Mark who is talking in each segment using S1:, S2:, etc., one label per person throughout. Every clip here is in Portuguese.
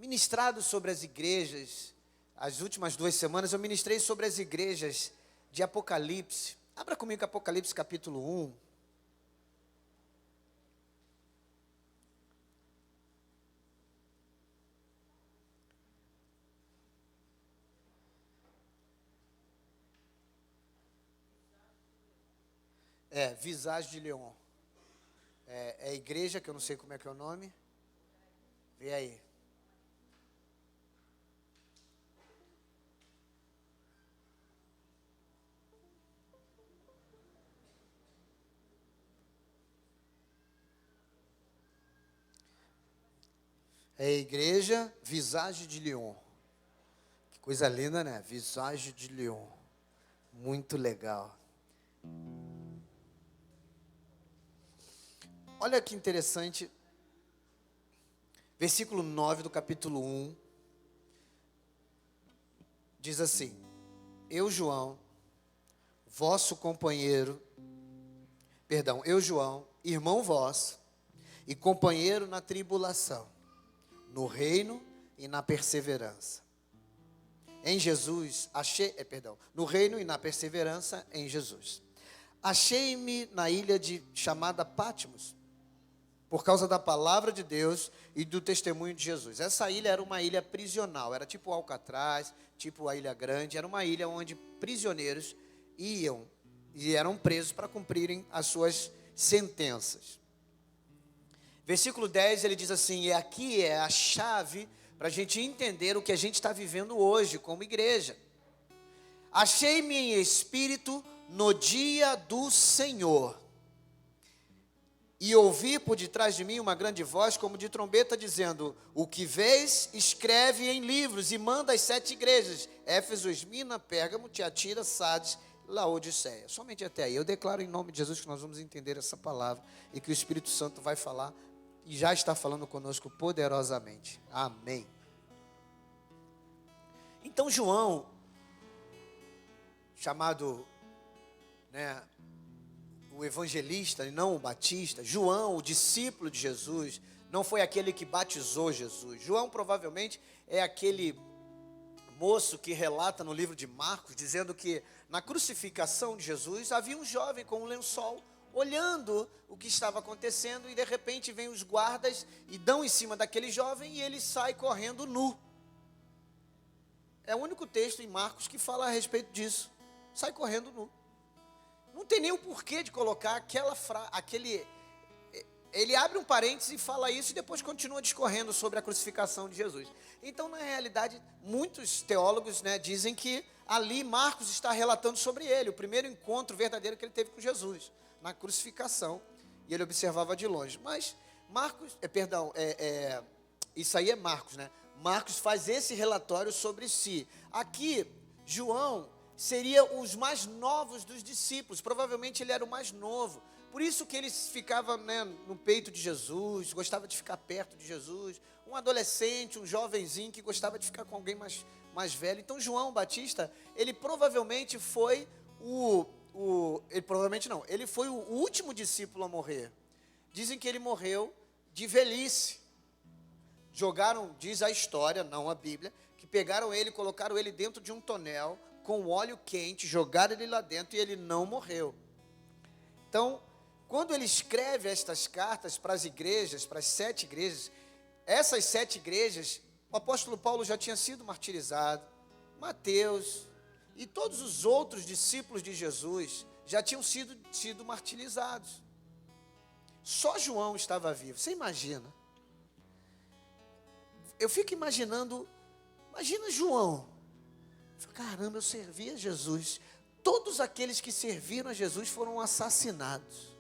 S1: ministrado sobre as igrejas. As últimas 2 semanas eu ministrei sobre as igrejas de Apocalipse. Abra comigo Apocalipse capítulo 1. Visage de Leon. É a igreja, que eu não sei como é que é o nome. Vê aí. É a igreja Visage de Leon. Que coisa linda, né? Visage de Leon. Muito legal. Olha que interessante. Versículo 9 do capítulo 1. Diz assim: eu, João, irmão vosso e companheiro na tribulação, no reino e na perseverança. Em Jesus, no reino e na perseverança em Jesus. Achei-me na ilha chamada Patmos, por causa da palavra de Deus e do testemunho de Jesus. Essa ilha era uma ilha prisional, era tipo Alcatraz, tipo a Ilha Grande, era uma ilha onde prisioneiros iam e eram presos para cumprirem as suas sentenças. Versículo 10, ele diz assim, e aqui é a chave para a gente entender o que a gente está vivendo hoje como igreja. Achei-me em espírito no dia do Senhor, e ouvi por detrás de mim uma grande voz como de trombeta dizendo, o que vês, escreve em livros e manda às 7 igrejas, Éfeso, Esmirna, Pérgamo, Tiatira, Sardes, Laodiceia. Somente até aí. Eu declaro em nome de Jesus que nós vamos entender essa palavra e que o Espírito Santo vai falar e já está falando conosco poderosamente. Amém. Então João, chamado, o evangelista e não o batista, João, o discípulo de Jesus, não foi aquele que batizou Jesus. João provavelmente é aquele moço que relata no livro de Marcos, dizendo que na crucificação de Jesus havia um jovem com um lençol, olhando o que estava acontecendo, e de repente vem os guardas e dão em cima daquele jovem e ele sai correndo nu. É o único texto em Marcos que fala a respeito disso, sai correndo nu. Não tem nem o porquê de colocar ele abre um parênteses e fala isso e depois continua discorrendo sobre a crucificação de Jesus. Então, na realidade, muitos teólogos, dizem que ali Marcos está relatando sobre ele, o primeiro encontro verdadeiro que ele teve com Jesus, na crucificação, e ele observava de longe. Mas isso aí é Marcos, Marcos faz esse relatório sobre si. Aqui, João seria os mais novos dos discípulos, provavelmente ele era o mais novo, por isso que ele ficava no peito de Jesus, gostava de ficar perto de Jesus, um adolescente, um jovenzinho que gostava de ficar com alguém mais velho. Então João Batista, ele provavelmente foi ele foi o último discípulo a morrer. Dizem que ele morreu de velhice. Diz a história, não a Bíblia, que pegaram ele, colocaram ele dentro de um tonel, com óleo quente, jogaram ele lá dentro e ele não morreu. Então, quando ele escreve estas cartas para as igrejas, para as 7 igrejas, essas 7 igrejas, o apóstolo Paulo já tinha sido martirizado, Mateus e todos os outros discípulos de Jesus já tinham sido martirizados. Só João estava vivo. Você imagina? Eu fico imaginando, imagina João. Caramba, eu servi a Jesus. Todos aqueles que serviram a Jesus foram assassinados.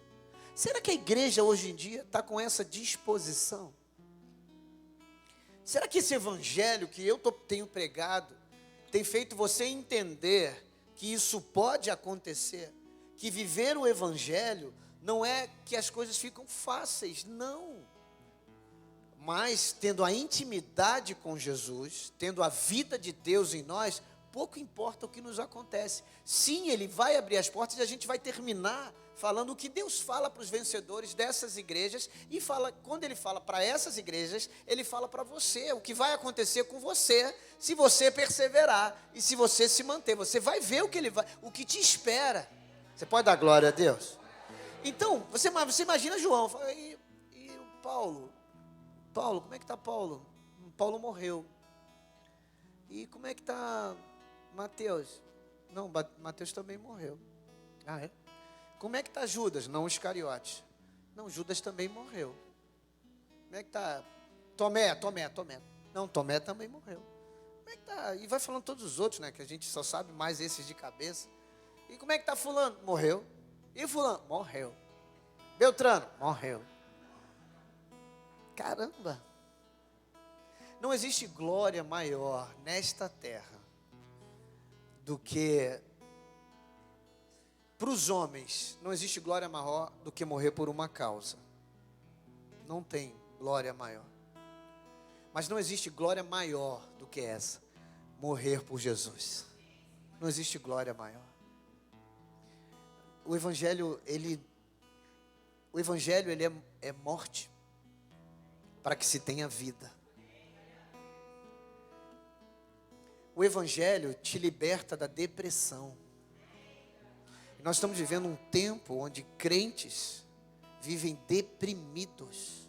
S1: Será que a igreja hoje em dia está com essa disposição? Será que esse evangelho que eu tenho pregado tem feito você entender que isso pode acontecer? Que viver o evangelho não é que as coisas ficam fáceis, não. Mas tendo a intimidade com Jesus, tendo a vida de Deus em nós, pouco importa o que nos acontece. Sim, Ele vai abrir as portas e a gente vai terminar falando o que Deus fala para os vencedores dessas igrejas. E quando Ele fala para essas igrejas, Ele fala para você o que vai acontecer com você, se você perseverar e se você se manter. Você vai ver o que te espera. Você pode dar glória a Deus? Então, você imagina João, e o Paulo? Paulo, como é que está Paulo? Paulo morreu. E como é que está Mateus? Não, Mateus também morreu. Ah, é? Como é que está Judas? Não, Iscariote. Não, Judas também morreu. Como é que está Tomé? Não, Tomé também morreu. Como é que está? E vai falando todos os outros, né? Que a gente só sabe mais esses de cabeça. E como é que está fulano? Morreu. E fulano? Morreu. Beltrano? Morreu. Caramba. Não existe glória maior nesta terra do que, para os homens, não existe glória maior do que morrer por uma causa. Não tem glória maior. Mas não existe glória maior do que essa, morrer por Jesus. Não existe glória maior. O Evangelho, ele é morte para que se tenha vida. O Evangelho te liberta da depressão. Nós estamos vivendo um tempo onde crentes vivem deprimidos.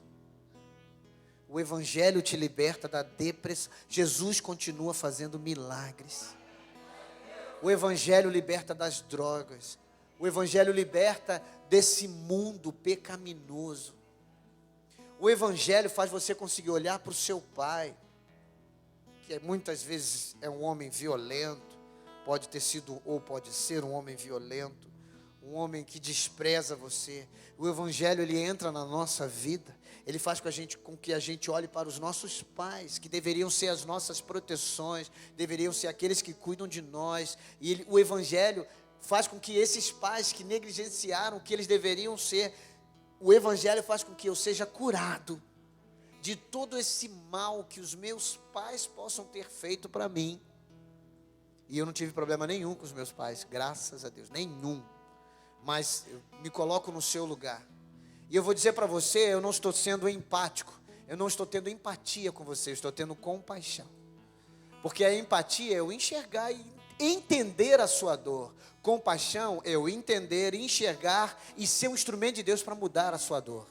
S1: O Evangelho te liberta da depressão. Jesus continua fazendo milagres. O Evangelho liberta das drogas. O Evangelho liberta desse mundo pecaminoso. O Evangelho faz você conseguir olhar para o seu pai, que muitas vezes é um homem violento, pode ter sido ou pode ser um homem violento, um homem que despreza você. O Evangelho, ele entra na nossa vida, ele faz com que a gente olhe para os nossos pais, que deveriam ser as nossas proteções, deveriam ser aqueles que cuidam de nós, e o Evangelho faz com que esses pais que negligenciaram o que eles deveriam ser, o Evangelho faz com que eu seja curado de todo esse mal que os meus pais possam ter feito para mim. E eu não tive problema nenhum com os meus pais, graças a Deus, nenhum. Mas eu me coloco no seu lugar. E eu vou dizer para você, eu não estou sendo empático, eu não estou tendo empatia com você, eu estou tendo compaixão. Porque a empatia é eu enxergar e entender a sua dor. Compaixão é eu entender, enxergar e ser um instrumento de Deus para mudar a sua dor.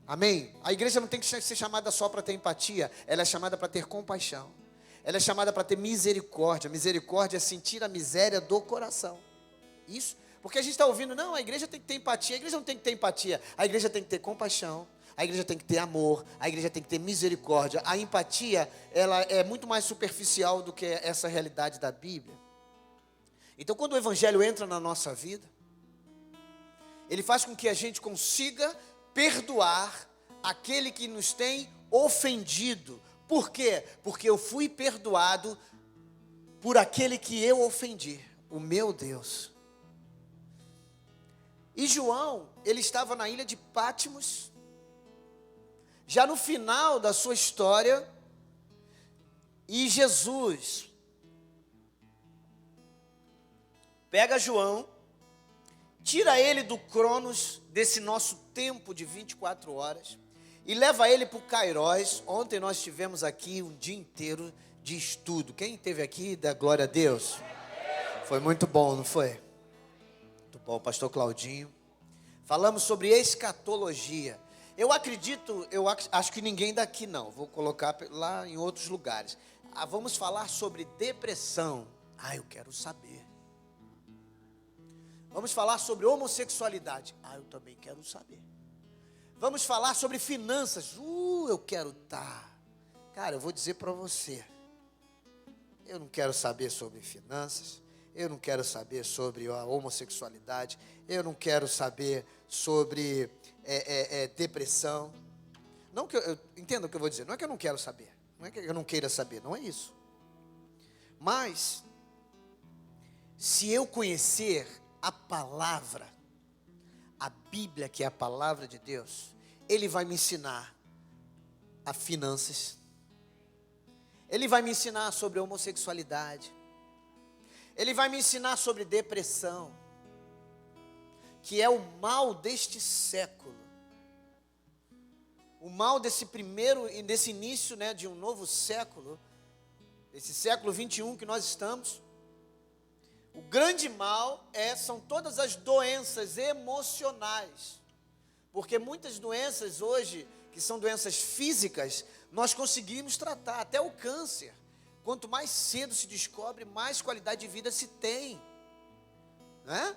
S1: Amém? A igreja não tem que ser chamada só para ter empatia, ela é chamada para ter compaixão. Ela é chamada para ter misericórdia. Misericórdia é sentir a miséria do coração. Isso, porque a gente está ouvindo, não, a igreja tem que ter empatia. A igreja não tem que ter empatia, a igreja tem que ter compaixão. A igreja tem que ter amor, a igreja tem que ter misericórdia. A empatia, ela é muito mais superficial do que essa realidade da Bíblia. Então, quando o Evangelho entra na nossa vida, ele faz com que a gente consiga perdoar aquele que nos tem ofendido. Por quê? Porque eu fui perdoado por aquele que eu ofendi, o meu Deus. E João, ele estava na ilha de Patmos, já no final da sua história, e Jesus pega João, tira ele do Cronos, desse nosso tempo de 24 horas, e leva ele para o Kairos. Ontem nós tivemos aqui um dia inteiro de estudo. Quem esteve aqui, dá glória a Deus. Foi muito bom, não foi? Muito bom, pastor Claudinho. Falamos sobre escatologia. Eu acho que ninguém daqui não, vou colocar lá em outros lugares. Vamos falar sobre depressão. Eu quero saber. Vamos falar sobre homossexualidade. Eu também quero saber. Vamos falar sobre finanças. Eu quero estar. Cara, eu vou dizer para você. Eu não quero saber sobre finanças. Eu não quero saber sobre a homossexualidade. Eu não quero saber sobre depressão. Não que eu entenda o que eu vou dizer. Não é que eu não quero saber. Não é que eu não queira saber. Não é isso. Mas, se eu conhecer a palavra, a Bíblia, que é a palavra de Deus, Ele vai me ensinar a finanças. Ele vai me ensinar sobre homossexualidade. Ele vai me ensinar sobre depressão, que é o mal deste século. O mal desse primeiro e desse início, né, de um novo século, esse século 21 que nós estamos. O grande mal são todas as doenças emocionais. Porque muitas doenças hoje, que são doenças físicas, nós conseguimos tratar, até o câncer. Quanto mais cedo se descobre, mais qualidade de vida se tem. Né?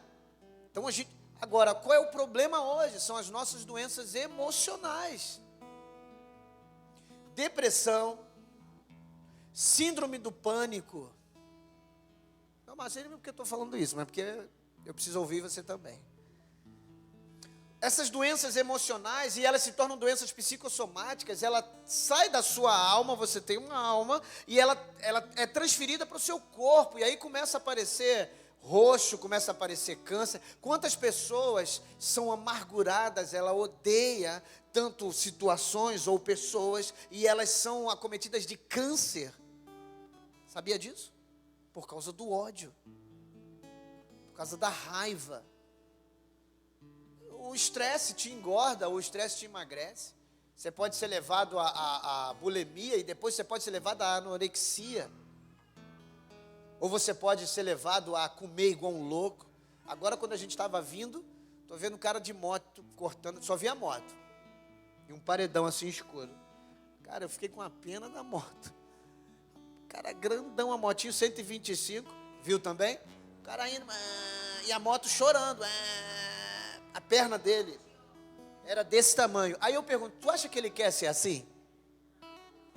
S1: Então agora, qual é o problema hoje? São as nossas doenças emocionais. Depressão, síndrome do pânico. Não, mas não é porque eu estou falando isso, mas porque eu preciso ouvir você também. Essas doenças emocionais, e elas se tornam doenças psicossomáticas, ela sai da sua alma, você tem uma alma, e ela é transferida para o seu corpo, e aí começa a aparecer roxo, começa a aparecer câncer. Quantas pessoas são amarguradas, ela odeia tanto situações ou pessoas, e elas são acometidas de câncer. Sabia disso? Por causa do ódio, por causa da raiva. O estresse te engorda, o estresse te emagrece. Você pode ser levado à bulimia e depois você pode ser levado à anorexia. Ou você pode ser levado a comer igual um louco. Agora, quando a gente estava vindo, estou vendo um cara de moto cortando, só vi a moto. E um paredão assim escuro. Cara, eu fiquei com a pena da moto. Cara grandão, a motinho 125, viu também? O cara indo, e a moto chorando, a perna dele era desse tamanho. Aí eu pergunto, tu acha que ele quer ser assim?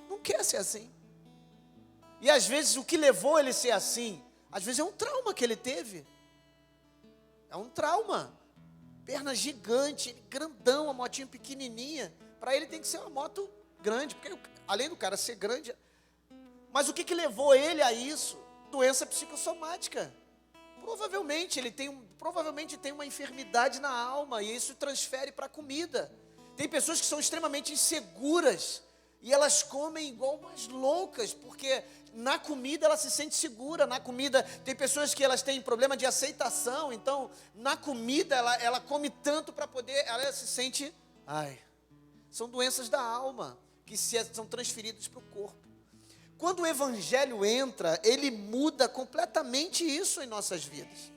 S1: Não quer ser assim. E às vezes o que levou ele a ser assim, às vezes é um trauma que ele teve. É um trauma. Perna gigante, grandão, a motinha pequenininha. Para ele tem que ser uma moto grande, porque além do cara ser grande... Mas o que levou ele a isso? Doença psicossomática. Provavelmente tem uma enfermidade na alma e isso transfere para a comida. Tem pessoas que são extremamente inseguras e elas comem igual umas loucas, porque na comida ela se sente segura. Na comida, tem pessoas que elas têm problema de aceitação, então na comida ela come tanto para poder, ela se sente, são doenças da alma que são transferidas para o corpo. Quando o evangelho entra, ele muda completamente isso em nossas vidas.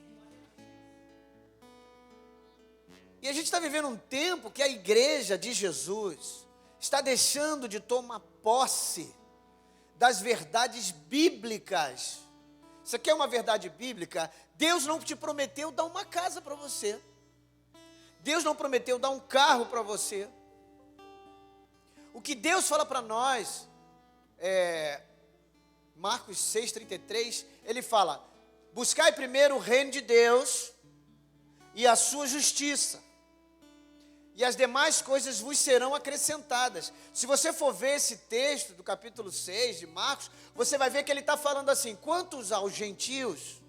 S1: E a gente está vivendo um tempo que a igreja de Jesus está deixando de tomar posse das verdades bíblicas. Você quer uma verdade bíblica? Deus não te prometeu dar uma casa para você. Deus não prometeu dar um carro para você. O que Deus fala para nós Marcos 6,33, ele fala, buscai primeiro o reino de Deus e a sua justiça, e as demais coisas vos serão acrescentadas. Se você for ver esse texto do capítulo 6 de Marcos, você vai ver que ele está falando assim, quantos aos gentios,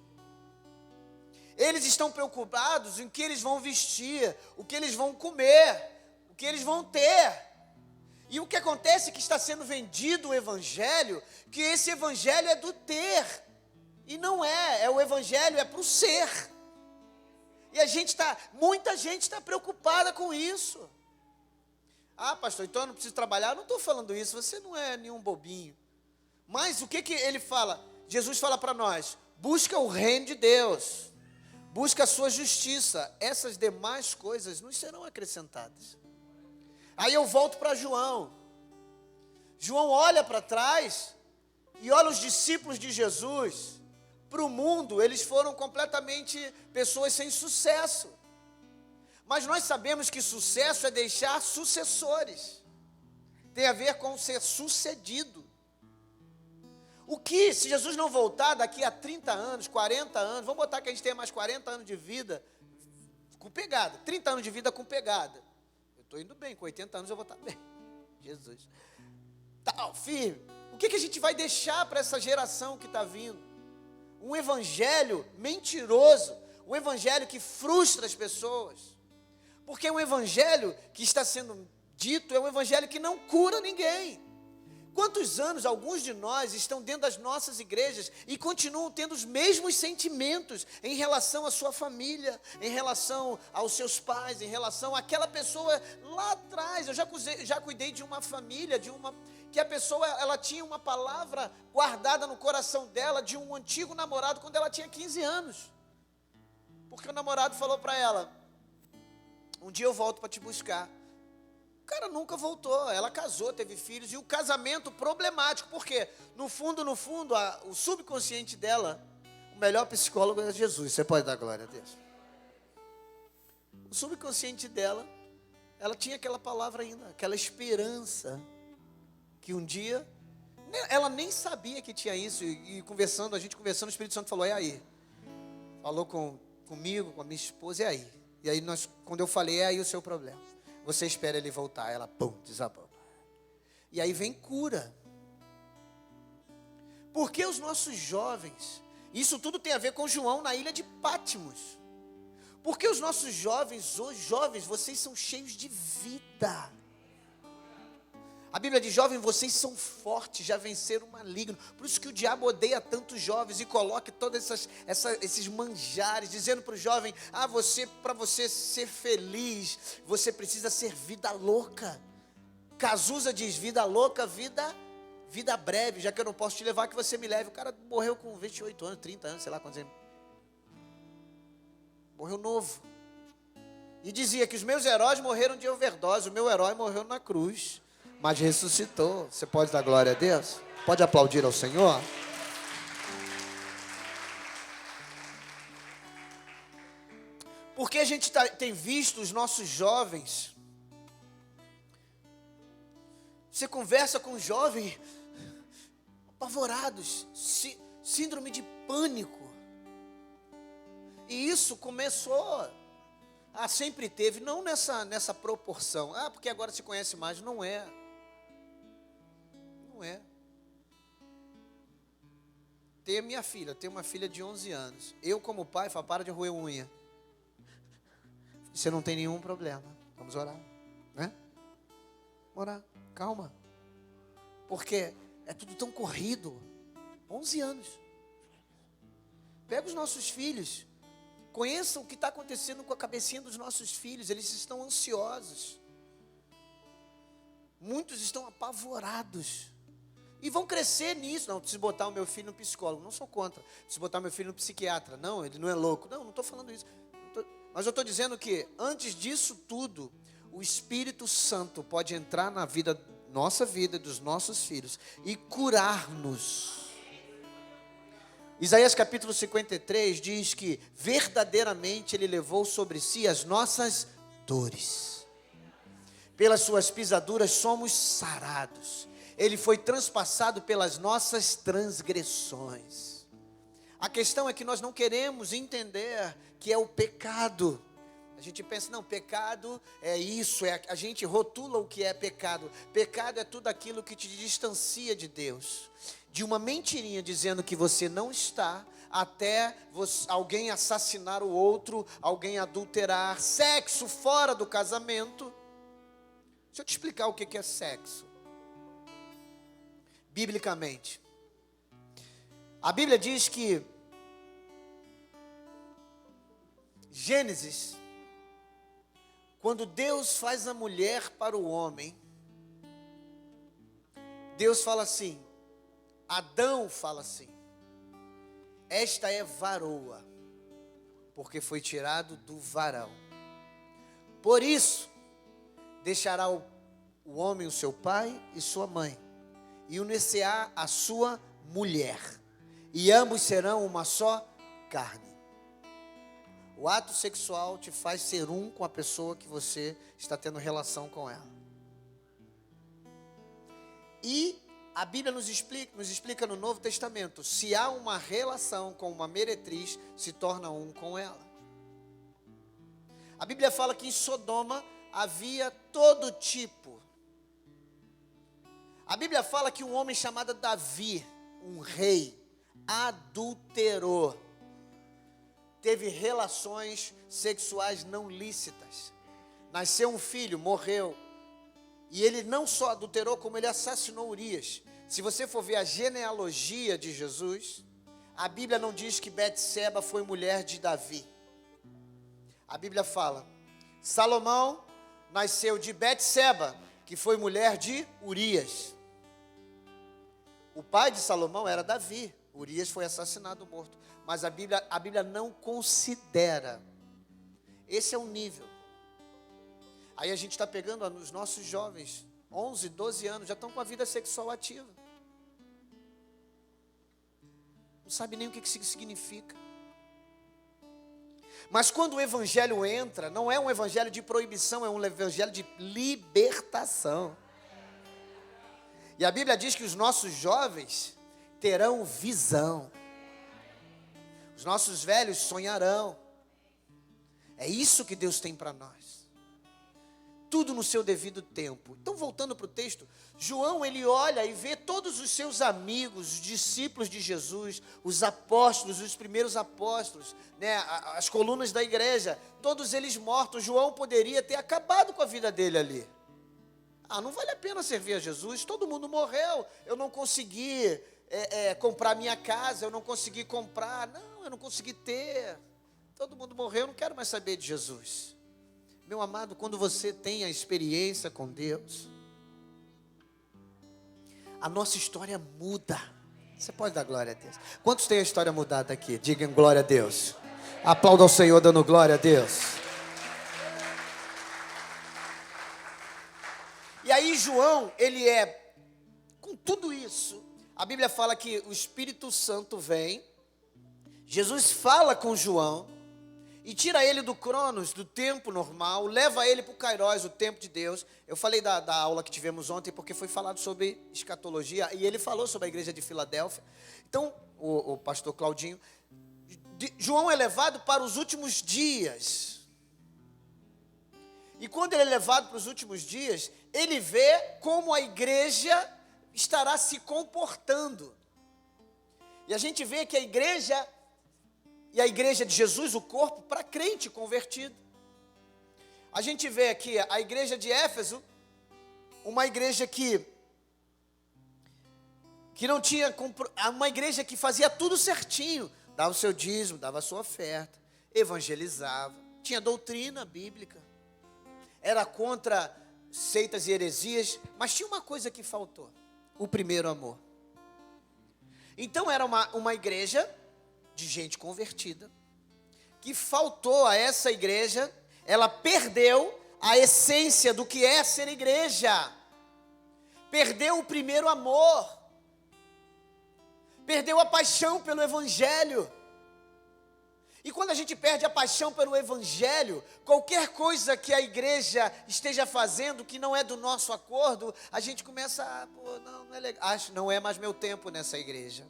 S1: eles estão preocupados em o que eles vão vestir, o que eles vão comer, o que eles vão ter. E o que acontece é que está sendo vendido o evangelho, que esse evangelho é do ter, e não o evangelho é para o ser. E muita gente está preocupada com isso. Pastor, então eu não preciso trabalhar? Eu não estou falando isso, você não é nenhum bobinho. Mas o que ele fala? Jesus fala para nós, busca o reino de Deus, busca a sua justiça, essas demais coisas nos serão acrescentadas. Aí eu volto para João. João olha para trás e olha os discípulos de Jesus. Para o mundo, eles foram completamente pessoas sem sucesso. Mas nós sabemos que sucesso é deixar sucessores. Tem a ver com ser sucedido. Se Jesus não voltar daqui a 30 anos, 40 anos, vamos botar que a gente tenha mais 40 anos de vida com pegada, 30 anos de vida com pegada. Estou indo bem, com 80 anos eu vou estar bem. Jesus. Firme. O que a gente vai deixar para essa geração que está vindo? Um evangelho mentiroso, um evangelho que frustra as pessoas. Porque o evangelho que está sendo dito é um evangelho que não cura ninguém. Quantos anos alguns de nós estão dentro das nossas igrejas e continuam tendo os mesmos sentimentos em relação à sua família, em relação aos seus pais, em relação àquela pessoa lá atrás? Eu já cuidei de uma família, que a pessoa, ela tinha uma palavra guardada no coração dela de um antigo namorado quando ela tinha 15 anos. Porque o namorado falou para ela: um dia eu volto para te buscar. O cara nunca voltou, ela casou, teve filhos, e o casamento problemático, porque no fundo, o subconsciente dela, o melhor psicólogo é Jesus, você pode dar glória a Deus. O subconsciente dela, ela tinha aquela palavra ainda, aquela esperança, que um dia, ela nem sabia que tinha isso, e a gente conversando, o Espírito Santo falou: é aí. Falou comigo, com a minha esposa: é aí. E aí quando eu falei: é aí o seu problema. Você espera ele voltar. Ela, pum, desabou. E aí vem cura. Porque os nossos jovens, isso tudo tem a ver com João na ilha de Pátimos. Porque os nossos jovens, vocês são cheios de vida. A Bíblia diz: jovem, vocês são fortes, já venceram o maligno. Por isso que o diabo odeia tantos jovens e coloca todos esses manjares, dizendo para o jovem: para você ser feliz, você precisa ser vida louca. Cazuza diz: vida louca, vida breve, já que eu não posso te levar, que você me leve. O cara morreu com 28 anos, 30 anos, sei lá quantos anos. Morreu novo. E dizia que os meus heróis morreram de overdose, o meu herói morreu na cruz, mas ressuscitou. Você pode dar glória a Deus? Pode aplaudir ao Senhor? Porque a gente tem visto os nossos jovens. Você conversa com jovens apavorados, síndrome de pânico. E isso começou, sempre teve, não nessa proporção. Porque agora se conhece mais. Não é. Não é. Tenho uma filha de 11 anos. Eu, como pai, falo: para de roer unha. Você não tem nenhum problema. Vamos orar, né? Orar, calma. Porque é tudo tão corrido. 11 anos. Pega os nossos filhos. Conheçam o que está acontecendo com a cabecinha dos nossos filhos. Eles estão ansiosos. Muitos estão apavorados. E vão crescer nisso. Não, preciso botar o meu filho no psicólogo. Não sou contra. Preciso botar o meu filho no psiquiatra. Não, ele não é louco. Não estou falando isso. Mas eu estou dizendo que, antes disso tudo, o Espírito Santo pode entrar na nossa vida, dos nossos filhos, e curar-nos. Isaías capítulo 53 diz que verdadeiramente Ele levou sobre si as nossas dores. Pelas suas pisaduras somos sarados. Ele foi transpassado pelas nossas transgressões. A questão é que nós não queremos entender que é o pecado. A gente pensa: não, pecado é isso, a gente rotula o que é pecado. Pecado é tudo aquilo que te distancia de Deus. De uma mentirinha dizendo que você não está, até alguém assassinar o outro, alguém adulterar, sexo fora do casamento. Deixa eu te explicar o que é sexo. Biblicamente. A Bíblia diz que Gênesis, quando Deus faz a mulher para o homem, Deus fala assim, Adão fala assim: esta é varoa, porque foi tirado do varão. Por isso, deixará o homem o seu pai e sua mãe, e unir-se-á a sua mulher, e ambos serão uma só carne. O ato sexual te faz ser um com a pessoa que você está tendo relação com ela. E a Bíblia nos explica no Novo Testamento: se há uma relação com uma meretriz, se torna um com ela. A Bíblia fala que em Sodoma havia todo tipo. A Bíblia fala que um homem chamado Davi, um rei, adulterou. Teve relações sexuais não lícitas. Nasceu um filho, morreu. E ele não só adulterou, como ele assassinou Urias. Se você for ver a genealogia de Jesus, a Bíblia não diz que Betseba foi mulher de Davi. A Bíblia fala, Salomão nasceu de Betseba, que foi mulher de Urias. O pai de Salomão era Davi. Urias foi assassinado, morto. Mas a Bíblia não considera. Esse é o nível. Aí a gente está pegando os nossos jovens, 11, 12 anos, já estão com a vida sexual ativa. Não sabe nem o que isso significa. Mas quando o evangelho entra, não é um evangelho de proibição, é um evangelho de libertação. E a Bíblia diz que os nossos jovens terão visão. Os nossos velhos sonharão. É isso que Deus tem para nós. Tudo no seu devido tempo. Então, voltando para o texto, João, ele olha e vê todos os seus amigos, os discípulos de Jesus, os apóstolos, os primeiros apóstolos, né, as colunas da igreja, todos eles mortos. João poderia ter acabado com a vida dele ali. Não vale a pena servir a Jesus, todo mundo morreu, eu não consegui comprar minha casa, eu não consegui comprar, eu não consegui ter, todo mundo morreu, eu não quero mais saber de Jesus. Meu amado, quando você tem a experiência com Deus, a nossa história muda. Você pode dar glória a Deus? Quantos têm a história mudada aqui? Digam glória a Deus. Aplauda ao Senhor dando glória a Deus. E aí João, ele com tudo isso, a Bíblia fala que o Espírito Santo vem, Jesus fala com João, e tira ele do Cronos, do tempo normal, leva ele para o Kairos, o tempo de Deus. Eu falei da aula que tivemos ontem, porque foi falado sobre escatologia, e ele falou sobre a igreja de Filadélfia. Então, o pastor Claudinho, João é levado para os últimos dias. E quando ele é levado para os últimos dias, ele vê como a igreja estará se comportando. E a gente vê que a igreja de Jesus, o corpo, para crente convertido. A gente vê aqui a igreja de Éfeso, uma igreja que não tinha, uma igreja que fazia tudo certinho, dava o seu dízimo, dava a sua oferta, evangelizava, tinha doutrina bíblica, era contra seitas e heresias, mas tinha uma coisa que faltou, o primeiro amor. Então era uma igreja de gente convertida, que faltou a essa igreja, ela perdeu a essência do que é ser igreja, perdeu o primeiro amor, perdeu a paixão pelo evangelho. E quando a gente perde a paixão pelo evangelho, qualquer coisa que a igreja esteja fazendo que não é do nosso acordo, a gente começa não é legal, não é mais meu tempo nessa igreja.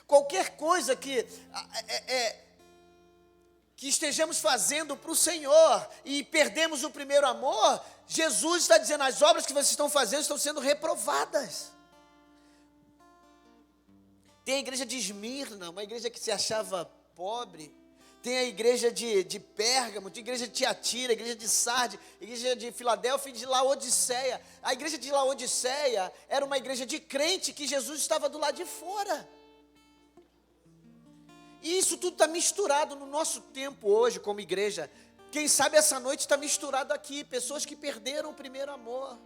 S1: Qualquer coisa que estejamos fazendo para o Senhor e perdemos o primeiro amor, Jesus está dizendo, as obras que vocês estão fazendo estão sendo reprovadas. Tem a igreja de Esmirna, uma igreja que se achava pobre. Tem a igreja de Pérgamo, tem a igreja de Tiatira, a igreja de Sardes, a igreja de Filadélfia e de Laodiceia. A igreja de Laodiceia era uma igreja de crente que Jesus estava do lado de fora. E isso tudo está misturado no nosso tempo hoje como igreja. Quem sabe essa noite está misturado aqui, pessoas que perderam o primeiro amor.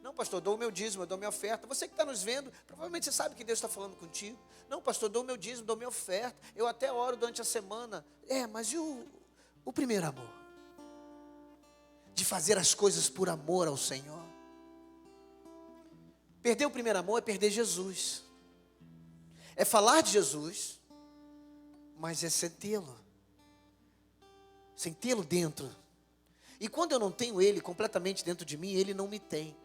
S1: Não, pastor, dou o meu dízimo, eu dou minha oferta. Você que está nos vendo, provavelmente você sabe que Deus está falando contigo. Não, pastor, dou o meu dízimo, dou minha oferta. Eu até oro durante a semana. Mas e o primeiro amor? De fazer as coisas por amor ao Senhor. Perder o primeiro amor é perder Jesus. É falar de Jesus, mas é sem tê-lo dentro. E quando eu não tenho Ele completamente dentro de mim, Ele não me tem.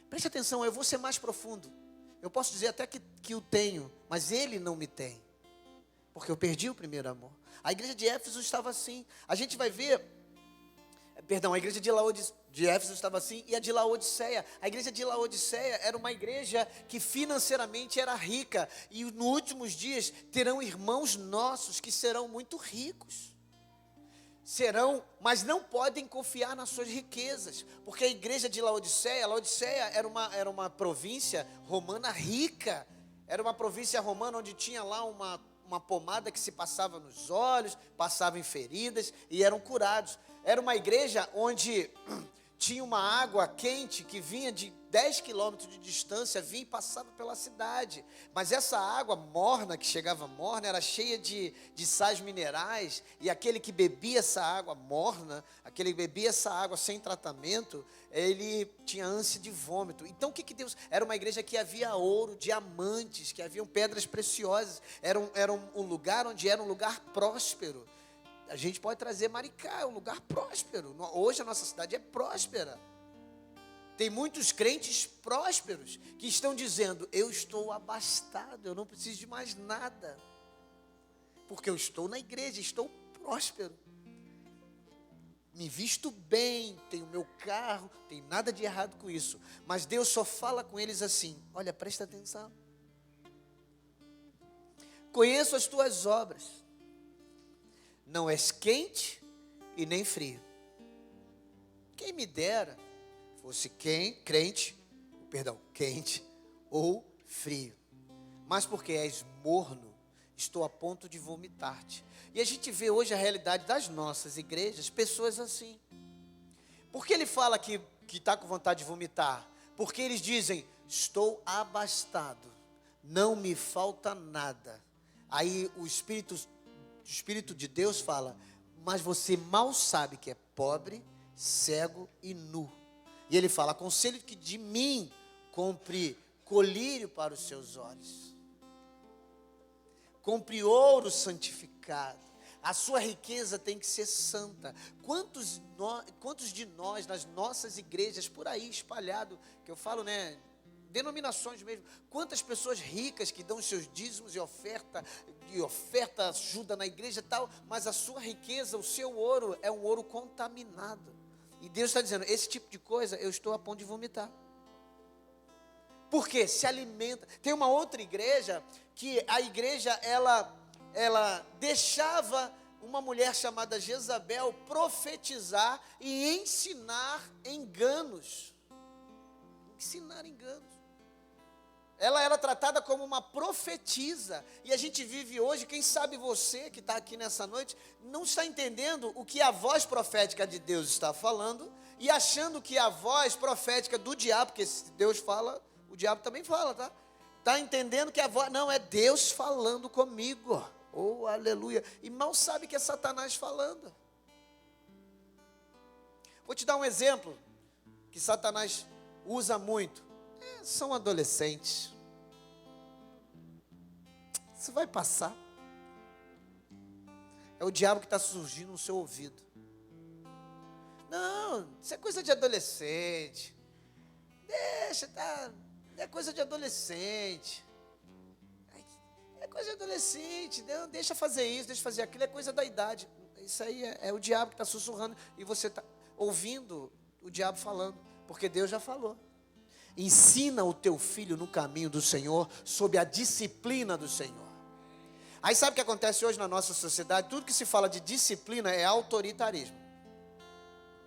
S1: Preste atenção, eu vou ser mais profundo. Eu posso dizer até que o tenho, mas Ele não me tem, porque eu perdi o primeiro amor. A igreja de Éfeso estava assim. A gente vai ver, a igreja de Éfeso estava assim, e a de Laodiceia. A igreja de Laodiceia era uma igreja que financeiramente era rica, e nos últimos dias terão irmãos nossos que serão muito ricos. serão, mas não podem confiar nas suas riquezas, porque a igreja de Laodiceia era uma província romana rica, era uma província romana onde tinha lá uma pomada que se passava nos olhos, passava em feridas e eram curados. Era uma igreja onde tinha uma água quente que vinha de 10 quilômetros de distância, vinha e passava pela cidade. Mas essa água morna, que chegava morna, era cheia de sais minerais, e aquele que bebia essa água morna, aquele que bebia essa água sem tratamento, ele tinha ânsia de vômito. Então o que Deus... Era uma igreja que havia ouro, diamantes, que haviam pedras preciosas, era um lugar onde era um lugar próspero. A gente pode trazer Maricá, é um lugar próspero. Hoje a nossa cidade é próspera. Tem muitos crentes prósperos que estão dizendo: eu estou abastado, eu não preciso de mais nada, porque eu estou na igreja, estou próspero, me visto bem, tenho meu carro, tem nada de errado com isso. Mas Deus só fala com eles assim: olha, presta atenção, conheço as tuas obras, não és quente e nem frio. Quem me dera fosse quente ou frio. Mas porque és morno, estou a ponto de vomitar-te. E a gente vê hoje a realidade das nossas igrejas, pessoas assim. Por que ele fala que está com vontade de vomitar? Porque eles dizem: estou abastado, não me falta nada. Aí o Espírito de Deus fala: mas você mal sabe que é pobre, cego e nu. E ele fala: aconselho que de mim compre colírio para os seus olhos, compre ouro santificado. A sua riqueza tem que ser santa. Quantos de nós, nas nossas igrejas, por aí espalhado, que eu falo, né, denominações mesmo, quantas pessoas ricas que dão os seus dízimos e oferta ajuda na igreja e tal, mas a sua riqueza, o seu ouro, é um ouro contaminado. E Deus está dizendo: esse tipo de coisa eu estou a ponto de vomitar. Por quê? Se alimenta. Tem uma outra igreja, que a igreja, ela deixava uma mulher chamada Jezabel profetizar e ensinar enganos. Ensinar enganos. Ela era tratada como uma profetisa. E a gente vive hoje, quem sabe você que está aqui nessa noite, não está entendendo o que a voz profética de Deus está falando, e achando que a voz profética do diabo, porque se Deus fala, o diabo também fala, tá? Está entendendo que a voz, não, é Deus falando comigo. Oh, aleluia. E mal sabe que é Satanás falando. Vou te dar um exemplo que Satanás usa muito. São adolescentes. Isso vai passar. É o diabo que está surgindo no seu ouvido. Não, isso é coisa de adolescente. Deixa, tá? É coisa de adolescente. É coisa de adolescente. Não, deixa fazer isso, deixa fazer aquilo. É coisa da idade. Isso aí é o diabo que está sussurrando. E você está ouvindo o diabo falando. Porque Deus já falou. Ensina o teu filho no caminho do Senhor, sob a disciplina do Senhor. Aí sabe o que acontece hoje na nossa sociedade? Tudo que se fala de disciplina é autoritarismo.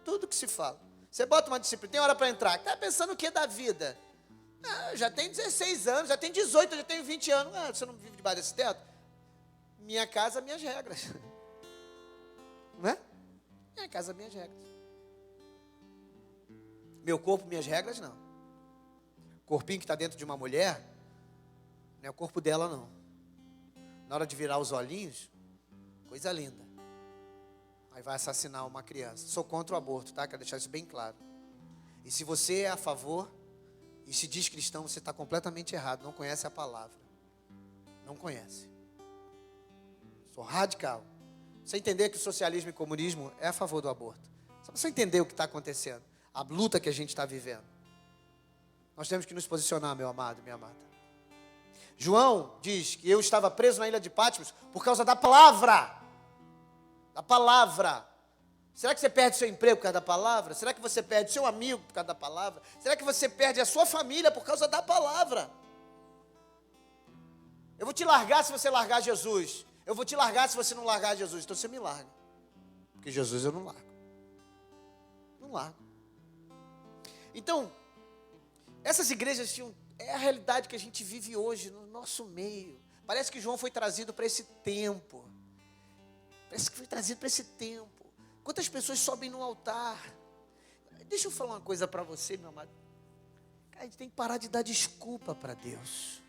S1: Tudo que se fala. Você bota uma disciplina, tem hora para entrar. Está pensando o que da vida? Já tem 16 anos, já tem 18, já tenho 20 anos. Você não vive debaixo desse teto? Minha casa, minhas regras. Não é? Minha casa, minhas regras. Meu corpo, minhas regras, não. O corpinho que está dentro de uma mulher, não é o corpo dela, não. Na hora de virar os olhinhos, coisa linda. Aí vai assassinar uma criança. Sou contra o aborto, tá? Quero deixar isso bem claro. E se você é a favor e se diz cristão, você está completamente errado. Não conhece a palavra. Não conhece. Sou radical. Você entender que o socialismo e o comunismo é a favor do aborto. Só para você entender o que está acontecendo. A luta que a gente está vivendo. Nós temos que nos posicionar, meu amado, minha amada. João diz que eu estava preso na ilha de Patmos por causa da palavra. Da palavra. Será que você perde seu emprego por causa da palavra? Será que você perde seu amigo por causa da palavra? Será que você perde a sua família por causa da palavra? Eu vou te largar se você largar Jesus. Eu vou te largar se você não largar Jesus. Então você me larga. Porque Jesus eu não largo. Não largo. Então, essas igrejas tinham, é a realidade que a gente vive hoje no nosso meio. Parece que João foi trazido para esse tempo. Parece que foi trazido para esse tempo. Quantas pessoas sobem no altar? Deixa eu falar uma coisa para você, meu amado. Cara, a gente tem que parar de dar desculpa para Deus.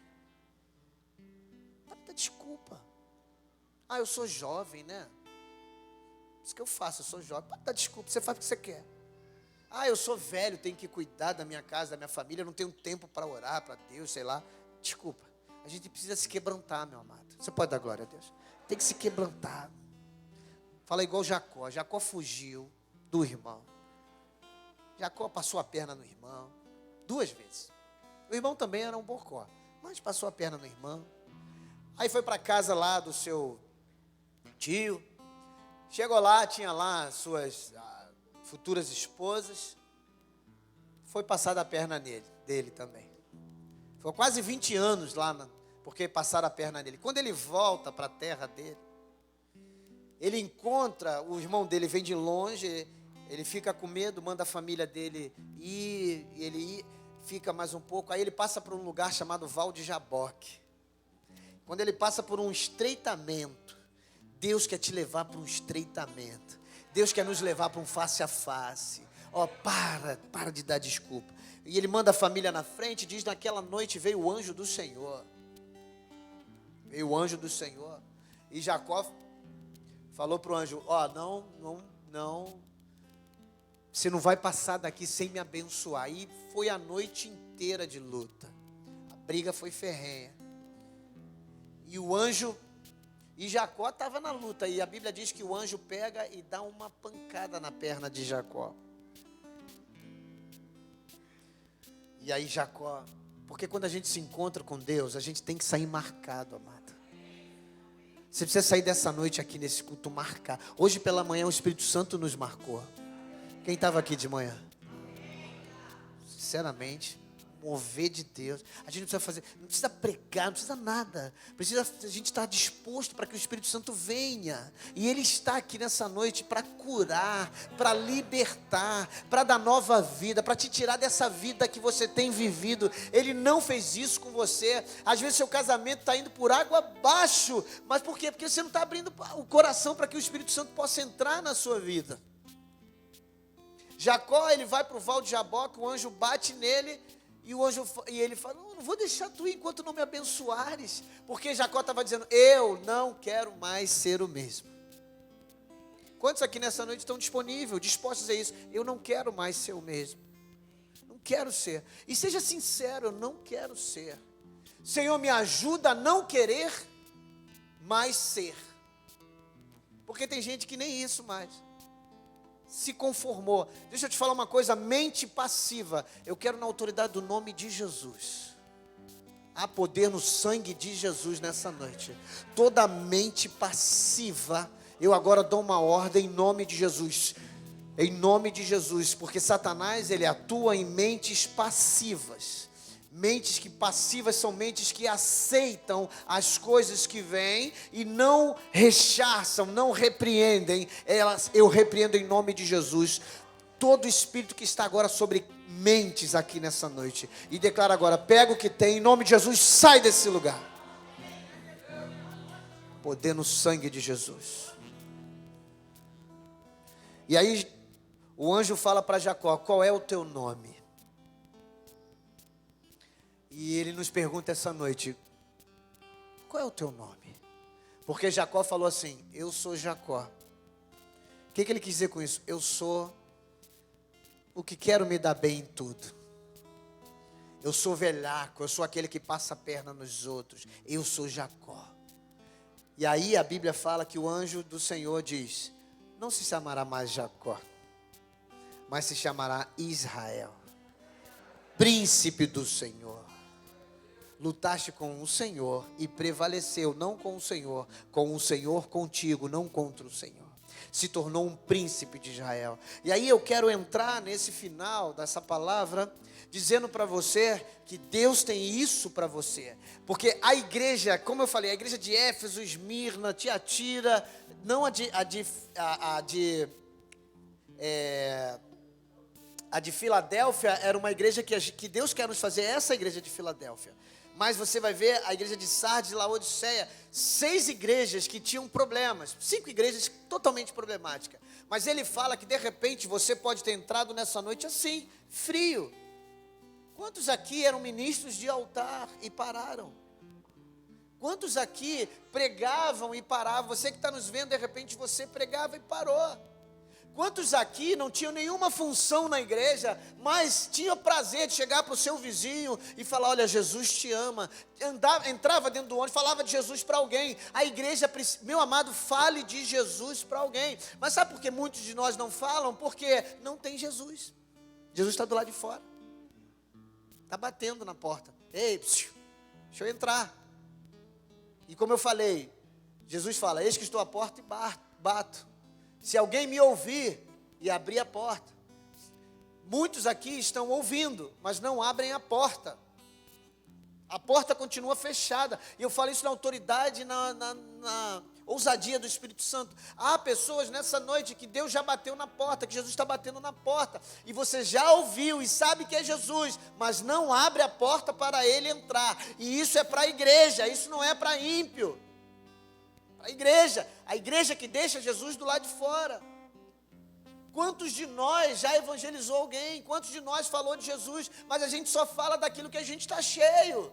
S1: Para de dar desculpa. Ah, eu sou jovem, né? Isso que eu faço, eu sou jovem. Para de dar desculpa, você faz o que você quer. Ah, eu sou velho, tenho que cuidar da minha casa, da minha família, não tenho tempo para orar para Deus, sei lá. Desculpa. A gente precisa se quebrantar, meu amado. Você pode dar glória a Deus. Tem que se quebrantar. Fala igual Jacó. Jacó fugiu do irmão. Jacó passou a perna no irmão 2 vezes. O irmão também era um bocó, mas passou a perna no irmão. Aí foi para casa lá do seu tio. Chegou lá, tinha lá suas futuras esposas. Foi passada a perna dele também. Foi quase 20 anos lá, porque passaram a perna nele. Quando ele volta para a terra dele, ele encontra, o irmão dele vem de longe, ele fica com medo, manda a família dele ir, fica mais um pouco, aí ele passa por um lugar chamado Val de Jaboque. Quando ele passa por um estreitamento, Deus quer te levar para um estreitamento. Deus quer nos levar para um face a face. Ó, para de dar desculpa. E ele manda a família na frente, diz: naquela noite veio o anjo do Senhor. Veio o anjo do Senhor. E Jacó falou para o anjo: ó, não. Você não vai passar daqui sem me abençoar. E foi a noite inteira de luta. A briga foi ferrenha. E o anjo... E Jacó estava na luta. E a Bíblia diz que o anjo pega e dá uma pancada na perna de Jacó. E aí Jacó... Porque quando a gente se encontra com Deus, a gente tem que sair marcado, amado. Você precisa sair dessa noite aqui nesse culto marcar. Hoje pela manhã o Espírito Santo nos marcou. Quem estava aqui de manhã? Sinceramente, mover de Deus. A gente não precisa fazer, não precisa pregar, não precisa nada. A gente estar disposto para que o Espírito Santo venha. E Ele está aqui nessa noite para curar, para libertar, para dar nova vida, para te tirar dessa vida que você tem vivido. Ele não fez isso com você. Às vezes seu casamento está indo por água abaixo. Mas por quê? Porque você não está abrindo o coração para que o Espírito Santo possa entrar na sua vida. Jacó, ele vai para o Val de Jaboque, o anjo bate nele, e ele fala: não vou deixar tu ir enquanto não me abençoares, porque Jacó estava dizendo: eu não quero mais ser o mesmo. Quantos aqui nessa noite estão dispostos a dizer isso? Eu não quero mais ser o mesmo, não quero ser. E seja sincero: eu não quero ser. Senhor, me ajuda a não querer mais ser, porque tem gente que nem isso mais se conformou. Deixa eu te falar uma coisa: mente passiva. Eu quero na autoridade do nome de Jesus. Há poder no sangue de Jesus nessa noite. Toda mente passiva, eu agora dou uma ordem em nome de Jesus. Em nome de Jesus, porque Satanás, ele atua em mentes passivas. Mentes que passivas são mentes que aceitam as coisas que vêm e não rechaçam, não repreendem. Eu repreendo em nome de Jesus todo espírito que está agora sobre mentes aqui nessa noite. E declaro agora: pega o que tem, em nome de Jesus, sai desse lugar. Poder no sangue de Jesus. E aí o anjo fala para Jacó: qual é o teu nome? E ele nos pergunta essa noite: qual é o teu nome? Porque Jacó falou assim: eu sou Jacó. O que ele quis dizer com isso? Eu sou o que quero me dar bem em tudo. Eu sou velhaco, eu sou aquele que passa a perna nos outros. Eu sou Jacó. E aí a Bíblia fala que o anjo do Senhor diz: não se chamará mais Jacó, mas se chamará Israel, príncipe do Senhor. Lutaste com o Senhor e prevaleceu, não com o Senhor contigo, não contra o Senhor. Se tornou um príncipe de Israel. E aí eu quero entrar nesse final dessa palavra, dizendo para você que Deus tem isso para você. Porque a igreja, como eu falei, a igreja de Éfeso, Esmirna, Tiatira, não a de Filadélfia, era uma igreja que Deus quer nos fazer, essa igreja de Filadélfia. Mas você vai ver a igreja de Sardes e Laodiceia, 6 igrejas que tinham problemas, 5 igrejas totalmente problemáticas. Mas ele fala que de repente você pode ter entrado nessa noite assim, frio. Quantos aqui eram ministros de altar e pararam? Quantos aqui pregavam e paravam? Você que está nos vendo, de repente você pregava e parou. Quantos aqui não tinham nenhuma função na igreja, mas tinham prazer de chegar para o seu vizinho e falar, olha, Jesus te ama. Entrava dentro do ônibus, falava de Jesus para alguém. A igreja, meu amado, fale de Jesus para alguém. Mas sabe por que muitos de nós não falam? Porque não tem Jesus. Jesus está do lado de fora. Está batendo na porta. Ei, deixa eu entrar. E como eu falei, Jesus fala, eis que estou à porta e bato. Se alguém me ouvir e abrir a porta. Muitos aqui estão ouvindo, mas não abrem a porta. A porta continua fechada. E eu falo isso na autoridade, na ousadia do Espírito Santo. Há pessoas nessa noite que Deus já bateu na porta, que Jesus está batendo na porta. E você já ouviu e sabe que é Jesus, mas não abre a porta para ele entrar. E isso é para a igreja, isso não é para ímpio. A igreja que deixa Jesus do lado de fora. Quantos de nós já evangelizou alguém? Quantos de nós falou de Jesus? Mas a gente só fala daquilo que a gente está cheio.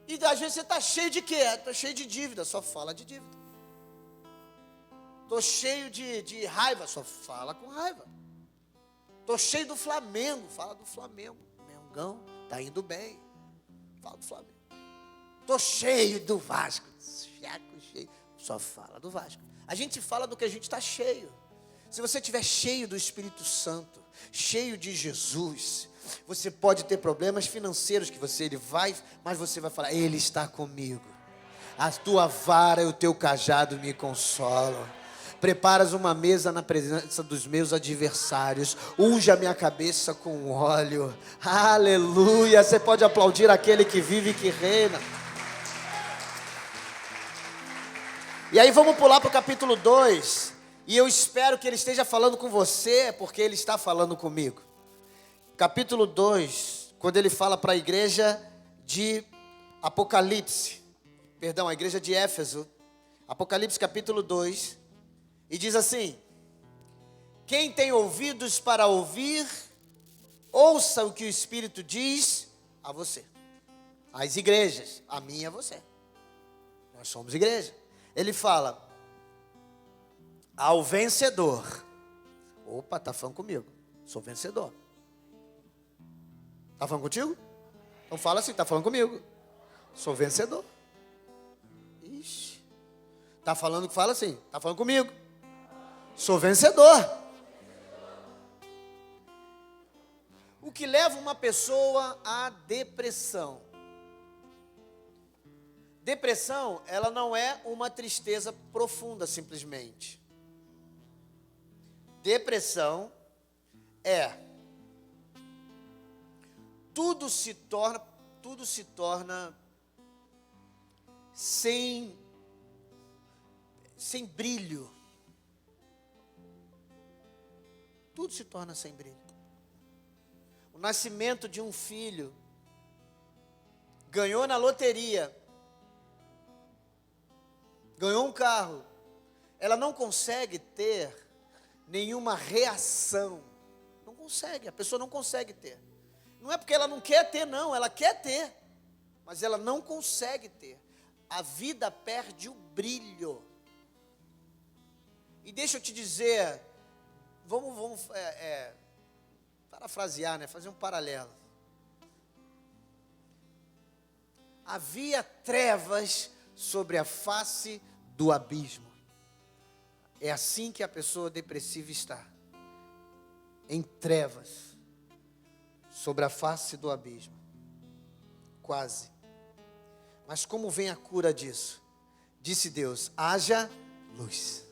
S1: E às vezes você está cheio de quê? Estou cheio de dívida, só fala de dívida. Estou cheio de raiva, só fala com raiva. Estou cheio do Flamengo, fala do Flamengo. Mengão, está indo bem, fala do Flamengo. Estou cheio do Vasco, cheio, só fala do Vasco. A gente fala do que a gente está cheio. Se você estiver cheio do Espírito Santo, cheio de Jesus, você pode ter problemas financeiros mas você vai falar, Ele está comigo. A tua vara e o teu cajado me consolam. Preparas uma mesa na presença dos meus adversários. Unge a minha cabeça com óleo. Aleluia. Você pode aplaudir aquele que vive e que reina. E aí vamos pular para o capítulo 2. E eu espero que ele esteja falando com você, porque ele está falando comigo. Capítulo 2, quando ele fala para a igreja de Apocalipse. Perdão, a igreja de Éfeso. Apocalipse capítulo 2. E diz assim: quem tem ouvidos para ouvir, ouça o que o Espírito diz a você. As igrejas, a mim e a você. Nós somos igreja. Ele fala, ao vencedor. Opa, está falando comigo. Sou vencedor. Está falando contigo? Então fala assim, está falando comigo. Sou vencedor. Ixi. Fala assim, está falando comigo. Sou vencedor. O que leva uma pessoa à depressão? Depressão, ela não é uma tristeza profunda simplesmente. Depressão é tudo se torna sem brilho. Tudo se torna sem brilho. O nascimento de um filho, ganhou na loteria, ganhou um carro, ela não consegue ter nenhuma reação. Não consegue, a pessoa não consegue ter. Não é porque ela não quer ter, não, ela quer ter, mas ela não consegue ter. A vida perde o brilho. E deixa eu te dizer, vamos parafrasear, né? Fazer um paralelo. Havia trevas sobre a face do abismo. É assim que a pessoa depressiva está. Em trevas. Sobre a face do abismo. Quase. Mas como vem a cura disso? Disse Deus, haja luz.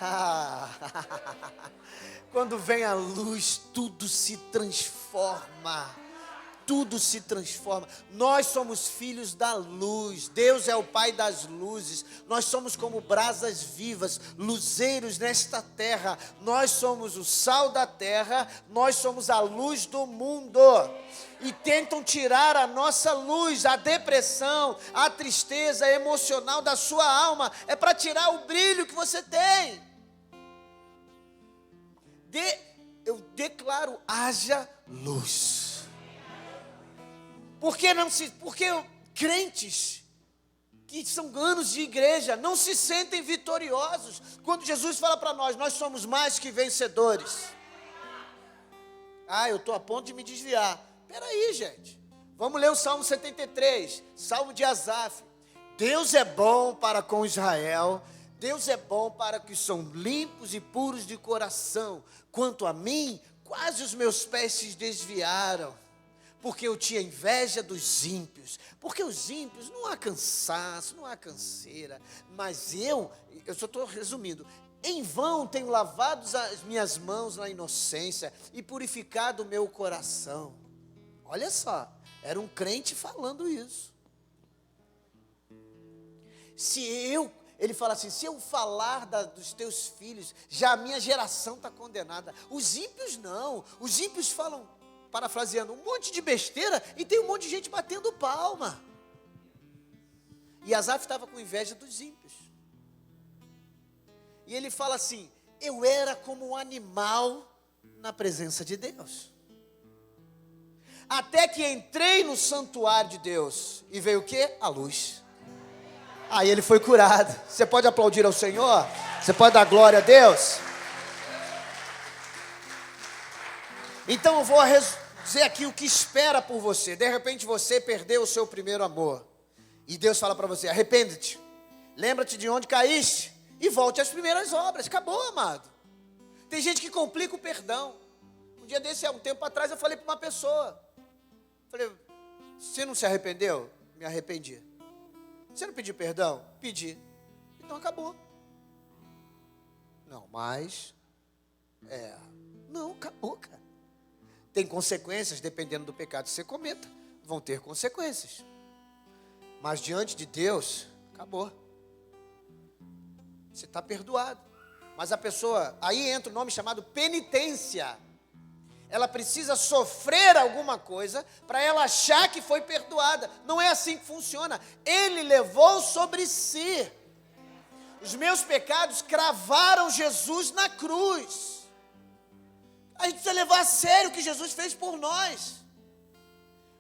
S1: Ah, quando vem a luz, tudo se transforma. Tudo se transforma. Nós somos filhos da luz. Deus é o Pai das luzes. Nós somos como brasas vivas, luzeiros nesta terra. Nós somos o sal da terra. Nós somos a luz do mundo. E tentam tirar a nossa luz, a depressão, a tristeza emocional da sua alma. É para tirar o brilho que você tem. Eu declaro, haja luz. Porque crentes que são anos de igreja não se sentem vitoriosos. Quando Jesus fala para nós somos mais que vencedores. Eu estou a ponto de me desviar. Espera aí, gente. Vamos ler o Salmo 73, Salmo de Asaf. Deus é bom para com Israel. Deus é bom para que são limpos e puros de coração. Quanto a mim, quase os meus pés se desviaram. Porque eu tinha inveja dos ímpios. Porque os ímpios não há cansaço, não há canseira. Mas eu só estou resumindo. Em vão tenho lavado as minhas mãos na inocência e purificado o meu coração. Olha só, era um crente falando isso. Ele fala assim, se eu falar dos teus filhos, já a minha geração está condenada. Os ímpios não. Os ímpios falam, parafraseando, um monte de besteira e tem um monte de gente batendo palma. E Asaf estava com inveja dos ímpios. E ele fala assim, eu era como um animal na presença de Deus. Até que entrei no santuário de Deus e veio o quê? A luz. Aí ele foi curado. Você pode aplaudir ao Senhor? Você pode dar glória a Deus? Então eu vou dizer aqui o que espera por você. De repente você perdeu o seu primeiro amor. E Deus fala para você, arrepende-te. Lembra-te de onde caíste. E volte às primeiras obras. Acabou, amado. Tem gente que complica o perdão. Um dia desse, há um tempo atrás, eu falei para uma pessoa. Falei, você não se arrependeu? Me arrependi. Você não pediu perdão? Pedi. Então acabou. Não, mas... Não, acabou, cara. Tem consequências, dependendo do pecado que você cometa. Vão ter consequências. Mas diante de Deus, acabou. Você está perdoado. Mas a pessoa, aí entra o nome chamado penitência. Ela precisa sofrer alguma coisa para ela achar que foi perdoada. Não é assim que funciona. Ele levou sobre si. Os meus pecados cravaram Jesus na cruz. A gente precisa levar a sério o que Jesus fez por nós.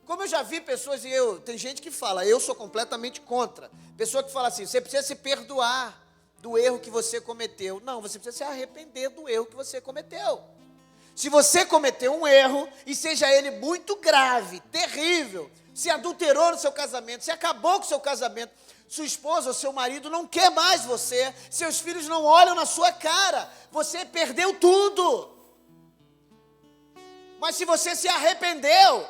S1: Como eu já vi pessoas, tem gente que fala, eu sou completamente contra. Pessoa que fala assim, você precisa se perdoar do erro que você cometeu. Não, você precisa se arrepender do erro que você cometeu. Se você cometeu um erro, e seja ele muito grave, terrível, se adulterou no seu casamento, se acabou com o seu casamento, sua esposa ou seu marido não quer mais você, seus filhos não olham na sua cara, você perdeu tudo. Mas se você se arrependeu,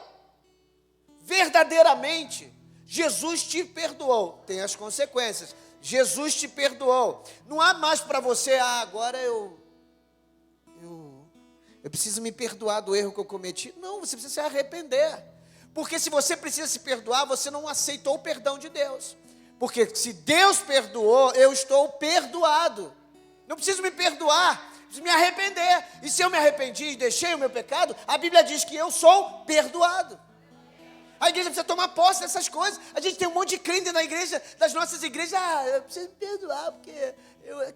S1: verdadeiramente, Jesus te perdoou. Tem as consequências. Jesus te perdoou. Não há mais para você, agora eu preciso me perdoar do erro que eu cometi. Não, você precisa se arrepender. Porque se você precisa se perdoar, você não aceitou o perdão de Deus. Porque se Deus perdoou, eu estou perdoado. Não preciso me perdoar, preciso me arrepender. E se eu me arrependi e deixei o meu pecado, a Bíblia diz que eu sou perdoado. A igreja precisa tomar posse dessas coisas. A gente tem um monte de crente na igreja, das nossas igrejas. Eu preciso me perdoar, porque...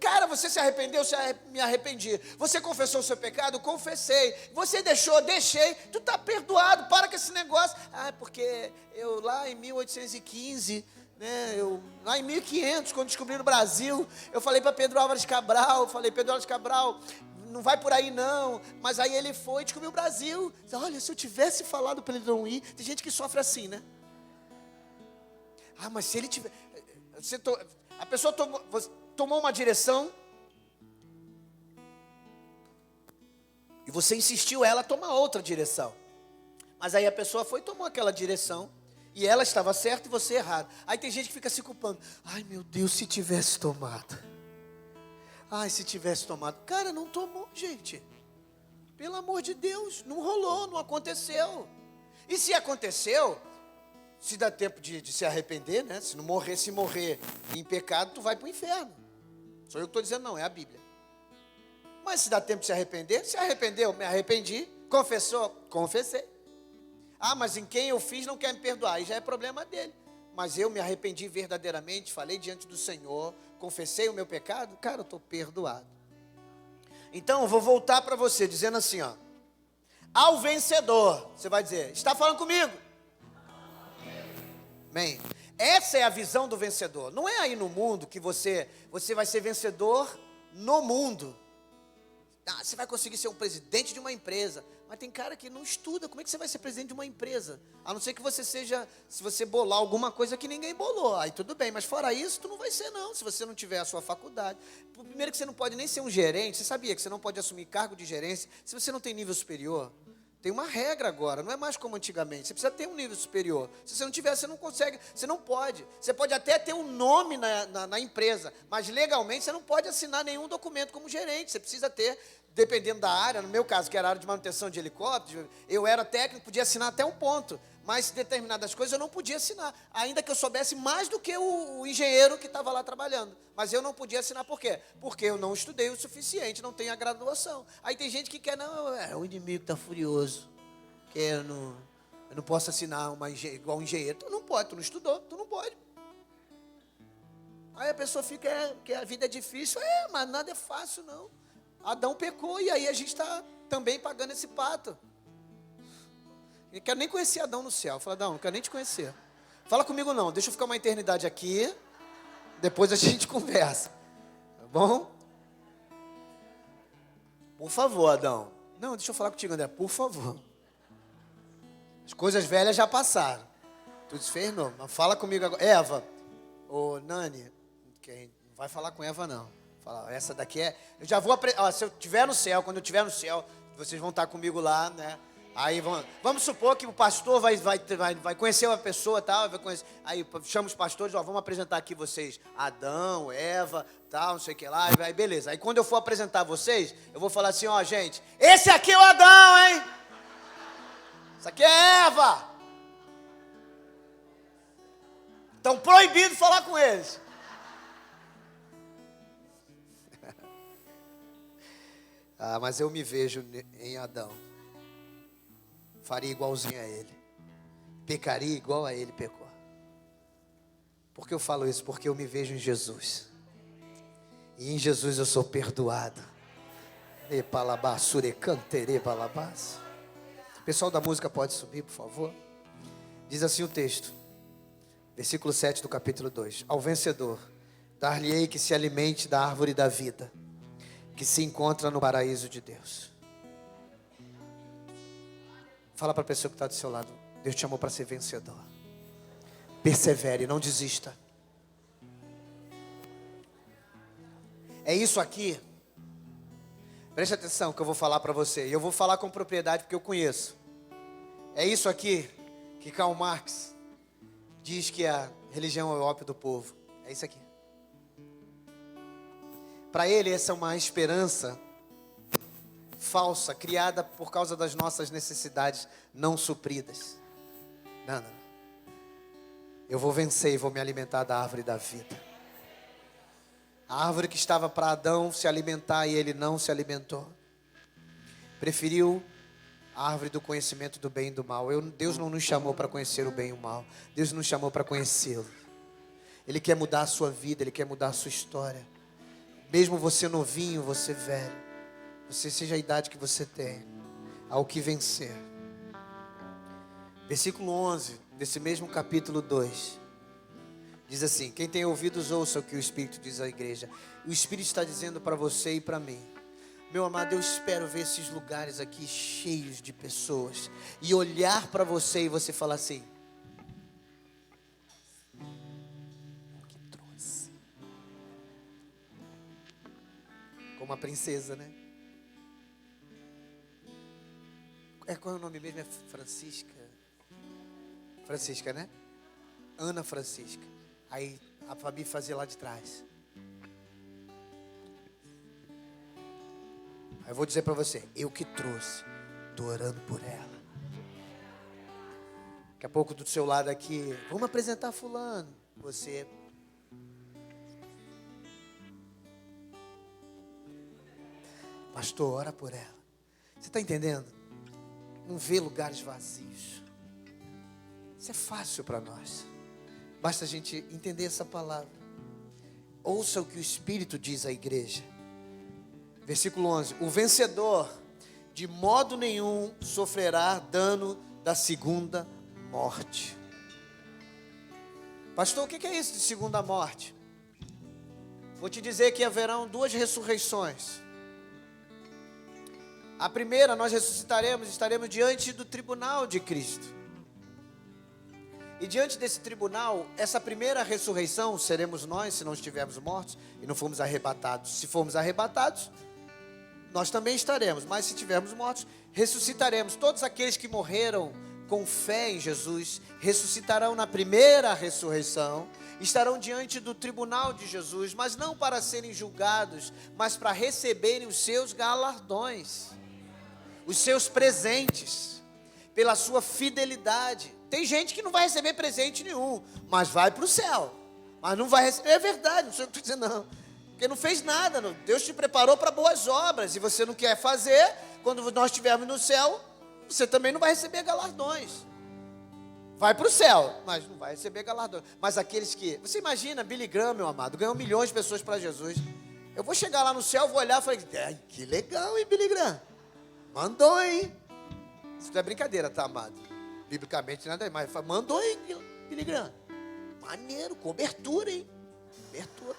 S1: Cara, você se arrependeu? Me arrependi. Você confessou o seu pecado? Confessei. Você deixou? Deixei. Tu está perdoado, para com esse negócio. Porque eu lá em 1815... lá em 1500, quando descobri no Brasil, eu falei para Pedro Álvares Cabral, Pedro Álvares Cabral, não vai por aí não, mas aí ele foi e descobriu o Brasil. Olha, se eu tivesse falado para ele não ir, tem gente que sofre assim, né? Mas se ele tiver, a pessoa tomou uma direção, e você insistiu ela a tomar outra direção, mas aí a pessoa foi e tomou aquela direção, e ela estava certa e você errado. Aí tem gente que fica se culpando. Ai meu Deus, se tivesse tomado. Ai, se tivesse tomado. Cara, não tomou, gente. Pelo amor de Deus, não rolou, não aconteceu. E se aconteceu, se dá tempo de se arrepender, né? Se morrer em pecado, tu vai para o inferno. Sou eu que estou dizendo, não, é a Bíblia. Mas se dá tempo de se arrependeu, me arrependi. Confessou, confessei. Ah, mas em quem eu fiz não quer me perdoar, aí já é problema dele. Mas eu me arrependi verdadeiramente, falei diante do Senhor, confessei o meu pecado, cara, eu estou perdoado. Então, eu vou voltar para você, dizendo assim, ó. Ao vencedor, você vai dizer, está falando comigo? Amém. Essa é a visão do vencedor. Não é aí no mundo que você vai ser vencedor no mundo. Ah, você vai conseguir ser um presidente de uma empresa. Mas tem cara que não estuda. Como é que você vai ser presidente de uma empresa? A não ser que você seja, se você bolar alguma coisa que ninguém bolou. Aí tudo bem, mas fora isso, tu não vai ser não, se você não tiver a sua faculdade. Primeiro que você não pode nem ser um gerente. Você sabia que você não pode assumir cargo de gerência se você não tem nível superior? Tem uma regra agora, não é mais como antigamente. Você precisa ter um nível superior. Se você não tiver, você não consegue, você não pode. Você pode até ter um nome na empresa, mas legalmente você não pode assinar nenhum documento como gerente. Você precisa ter, dependendo da área, no meu caso, que era a área de manutenção de helicóptero, eu era técnico, podia assinar até um ponto. Mas determinadas coisas eu não podia assinar, ainda que eu soubesse mais do que o engenheiro que estava lá trabalhando. Mas eu não podia assinar por quê? Porque eu não estudei o suficiente, não tenho a graduação. Aí tem gente que quer, não, o inimigo está furioso, que eu não posso assinar igual um engenheiro. Tu não pode, tu não estudou, tu não pode. Aí a pessoa fica, que a vida é difícil, mas nada é fácil não. Adão pecou e aí a gente está também pagando esse pato. Eu quero nem conhecer Adão no céu. Fala, Adão, não quero nem te conhecer. Fala comigo não, deixa eu ficar uma eternidade aqui. Depois a gente conversa. Tá bom? Por favor, Adão. Não, deixa eu falar contigo, André. Por favor. As coisas velhas já passaram. Tu desfez novo. Mas fala comigo agora. Eva. Ô, Nani. Não vai falar com Eva, não. Fala, essa daqui é... Eu já vou... se eu estiver no céu, quando eu estiver no céu, vocês vão estar comigo lá, né? Aí vamos supor que o pastor vai conhecer uma pessoa, tal, aí chama os pastores, vamos apresentar aqui vocês, Adão, Eva, tal, não sei o que lá, aí beleza. Aí quando eu for apresentar vocês, eu vou falar assim, gente, esse aqui é o Adão, hein? Isso aqui é Eva. Estão proibidos falar com eles. Mas eu me vejo em Adão. Faria igualzinho a ele. Pecaria igual a ele pecou. Por que eu falo isso? Porque eu me vejo em Jesus. E em Jesus eu sou perdoado. Pessoal da música pode subir, por favor. Diz assim o texto. Versículo 7 do capítulo 2. Ao vencedor, dar-lhe-ei que se alimente da árvore da vida, que se encontra no paraíso de Deus. Fala para a pessoa que está do seu lado. Deus te chamou para ser vencedor. Persevere, não desista. É isso aqui. Preste atenção que eu vou falar para você. E eu vou falar com propriedade porque eu conheço. É isso aqui que Karl Marx diz que a religião é o ópio do povo. É isso aqui. Para ele essa é uma esperança falsa, criada por causa das nossas necessidades não supridas. Não. Eu vou vencer e vou me alimentar da árvore da vida. A árvore que estava para Adão se alimentar e ele não se alimentou. Preferiu a árvore do conhecimento do bem e do mal. Deus não nos chamou para conhecer o bem e o mal. Deus nos chamou para conhecê-lo. Ele quer mudar a sua vida, Ele quer mudar a sua história. Mesmo você novinho, você velho. Você seja a idade que você tem, ao que vencer. Versículo 11, desse mesmo capítulo 2. Diz assim, quem tem ouvidos ouça o que o Espírito diz à igreja. O Espírito está dizendo para você e para mim. Meu amado, eu espero ver esses lugares aqui cheios de pessoas. E olhar para você e você falar assim. Que trouxe. Como uma princesa, né? Qual é o nome mesmo? É Francisca? Francisca, né? Ana Francisca. Aí a Fabi fazia lá de trás. Aí eu vou dizer para você, eu que trouxe, estou orando por ela. Daqui a pouco do seu lado aqui, vamos apresentar fulano. Você... Pastor, ora por ela. Você está entendendo? Não vê lugares vazios. Isso é fácil para nós. Basta a gente entender essa palavra. Ouça o que o Espírito diz à igreja. Versículo 11. O vencedor, de modo nenhum, sofrerá dano da segunda morte. Pastor, o que é isso de segunda morte? Vou te dizer que haverão 2 ressurreições. A primeira, nós ressuscitaremos, estaremos diante do tribunal de Cristo. E diante desse tribunal, essa primeira ressurreição, seremos nós, se não estivermos mortos e não formos arrebatados. Se formos arrebatados, nós também estaremos, mas se estivermos mortos, ressuscitaremos. Todos aqueles que morreram com fé em Jesus, ressuscitarão na primeira ressurreição, estarão diante do tribunal de Jesus, mas não para serem julgados, mas para receberem os seus galardões, os seus presentes, pela sua fidelidade. Tem gente que não vai receber presente nenhum, mas vai para o céu, mas não vai receber, é verdade, não sei o que estou dizendo não, porque não fez nada, não. Deus te preparou para boas obras, e você não quer fazer, quando nós estivermos no céu, você também não vai receber galardões. Vai para o céu, mas não vai receber galardões. Mas aqueles que... Você imagina, Billy Graham, meu amado, ganhou milhões de pessoas para Jesus. Eu vou chegar lá no céu, vou olhar e falei, que legal, hein, Billy Graham? Mandou, hein? Isso não é brincadeira, tá, amado? Biblicamente nada mais. Mandou, hein, Billy Graham? Maneiro, cobertura, hein? Cobertura.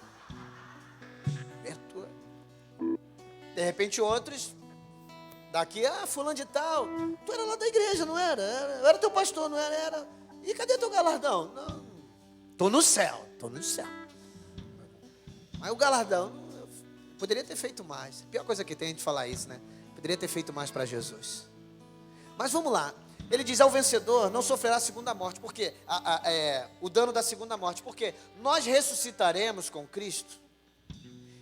S1: De repente outros... Daqui, fulano de tal, tu era lá da igreja, não era? Eu era teu pastor, não era? Era. E cadê teu galardão? Não, estou no céu. Mas o galardão, eu poderia ter feito mais. A pior coisa que tem é a gente falar isso, né? Poderia ter feito mais para Jesus. Mas vamos lá. Ele diz, ao vencedor não sofrerá a segunda morte. Por quê? O dano da segunda morte. Porque nós ressuscitaremos com Cristo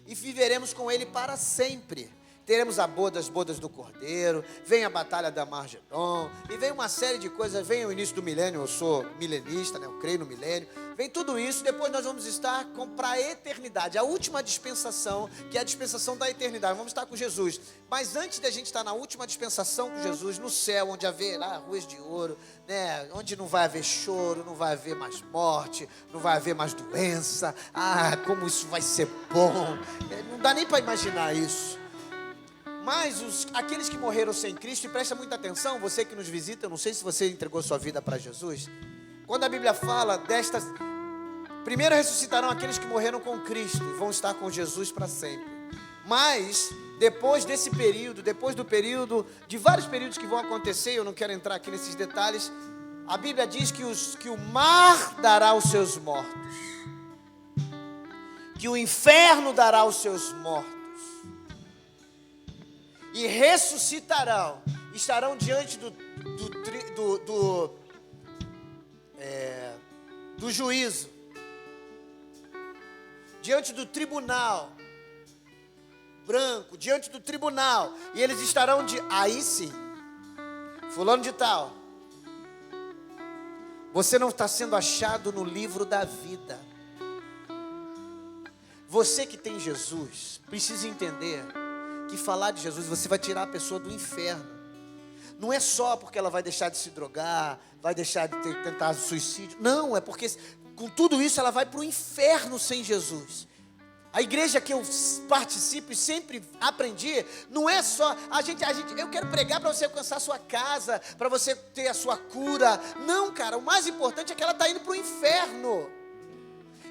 S1: e viveremos com Ele para sempre. Teremos as bodas do Cordeiro, vem a batalha da Margedon, e vem uma série de coisas, vem o início do milênio, eu sou milenista, né? Eu creio no milênio, vem tudo isso, depois nós vamos estar para a eternidade, a última dispensação, que é a dispensação da eternidade, vamos estar com Jesus. Mas antes da gente estar na última dispensação com Jesus, no céu, onde haverá ruas de ouro, né? Onde não vai haver choro, não vai haver mais morte, não vai haver mais doença, como isso vai ser bom, não dá nem para imaginar isso. Mas aqueles que morreram sem Cristo, e presta muita atenção, você que nos visita, eu não sei se você entregou sua vida para Jesus. Quando a Bíblia fala destas, primeiro ressuscitarão aqueles que morreram com Cristo e vão estar com Jesus para sempre. Mas, depois desse período, depois do período, de vários períodos que vão acontecer, eu não quero entrar aqui nesses detalhes, a Bíblia diz que o mar dará os seus mortos, que o inferno dará os seus mortos. E ressuscitarão, estarão diante do juízo, diante do tribunal branco, diante do tribunal, e eles estarão aí sim, fulano de tal, você não está sendo achado no livro da vida. Você que tem Jesus, precisa entender que falar de Jesus, você vai tirar a pessoa do inferno. Não é só porque ela vai deixar de se drogar, vai deixar de tentar suicídio. Não, é porque com tudo isso ela vai para o inferno sem Jesus. A igreja que eu participo e sempre aprendi, não é só, eu quero pregar para você alcançar a sua casa, para você ter a sua cura. Não, cara, o mais importante é que ela está indo para o inferno.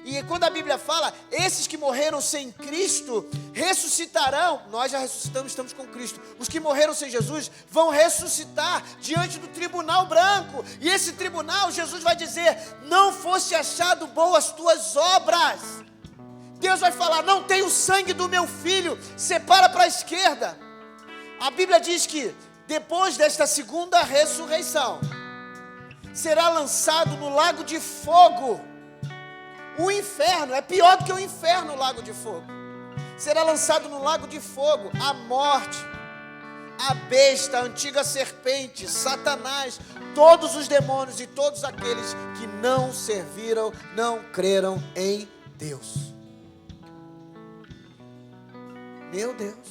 S1: E quando a Bíblia fala, esses que morreram sem Cristo, ressuscitarão. Nós já ressuscitamos, estamos com Cristo. Os que morreram sem Jesus, vão ressuscitar diante do tribunal branco. E esse tribunal, Jesus vai dizer, não fosse achado bom as tuas obras. Deus vai falar, não tem o sangue do meu filho, separa para a esquerda. A Bíblia diz que, depois desta segunda ressurreição, será lançado no lago de fogo. O inferno, é pior do que o inferno, o lago de fogo. Será lançado no lago de fogo, a morte. a besta, a antiga serpente, Satanás, todos os demônios e todos aqueles que não serviram, não creram em Deus. Meu Deus.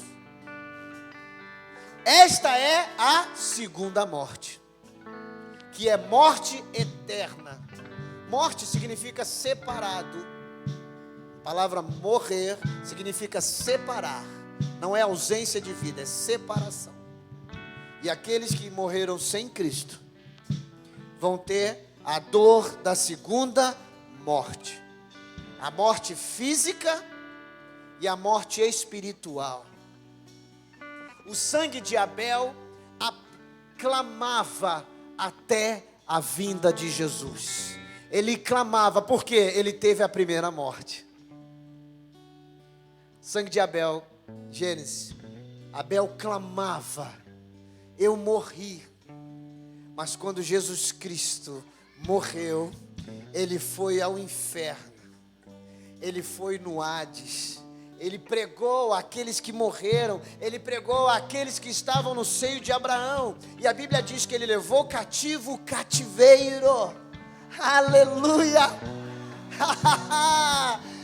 S1: Esta é a segunda morte, que é morte eterna. Morte significa separado. A palavra morrer significa separar. Não é ausência de vida, é separação. E aqueles que morreram sem Cristo vão ter a dor da segunda morte. A morte física e a morte espiritual. O sangue de Abel clamava até a vinda de Jesus. Ele clamava porque ele teve a primeira morte. Sangue de Abel, Gênesis. Abel clamava: eu morri. Mas quando Jesus Cristo morreu, ele foi ao inferno. Ele foi no Hades. Ele pregou àqueles que morreram. Ele pregou àqueles que estavam no seio de Abraão. E a Bíblia diz que ele levou cativo o cativeiro. Aleluia.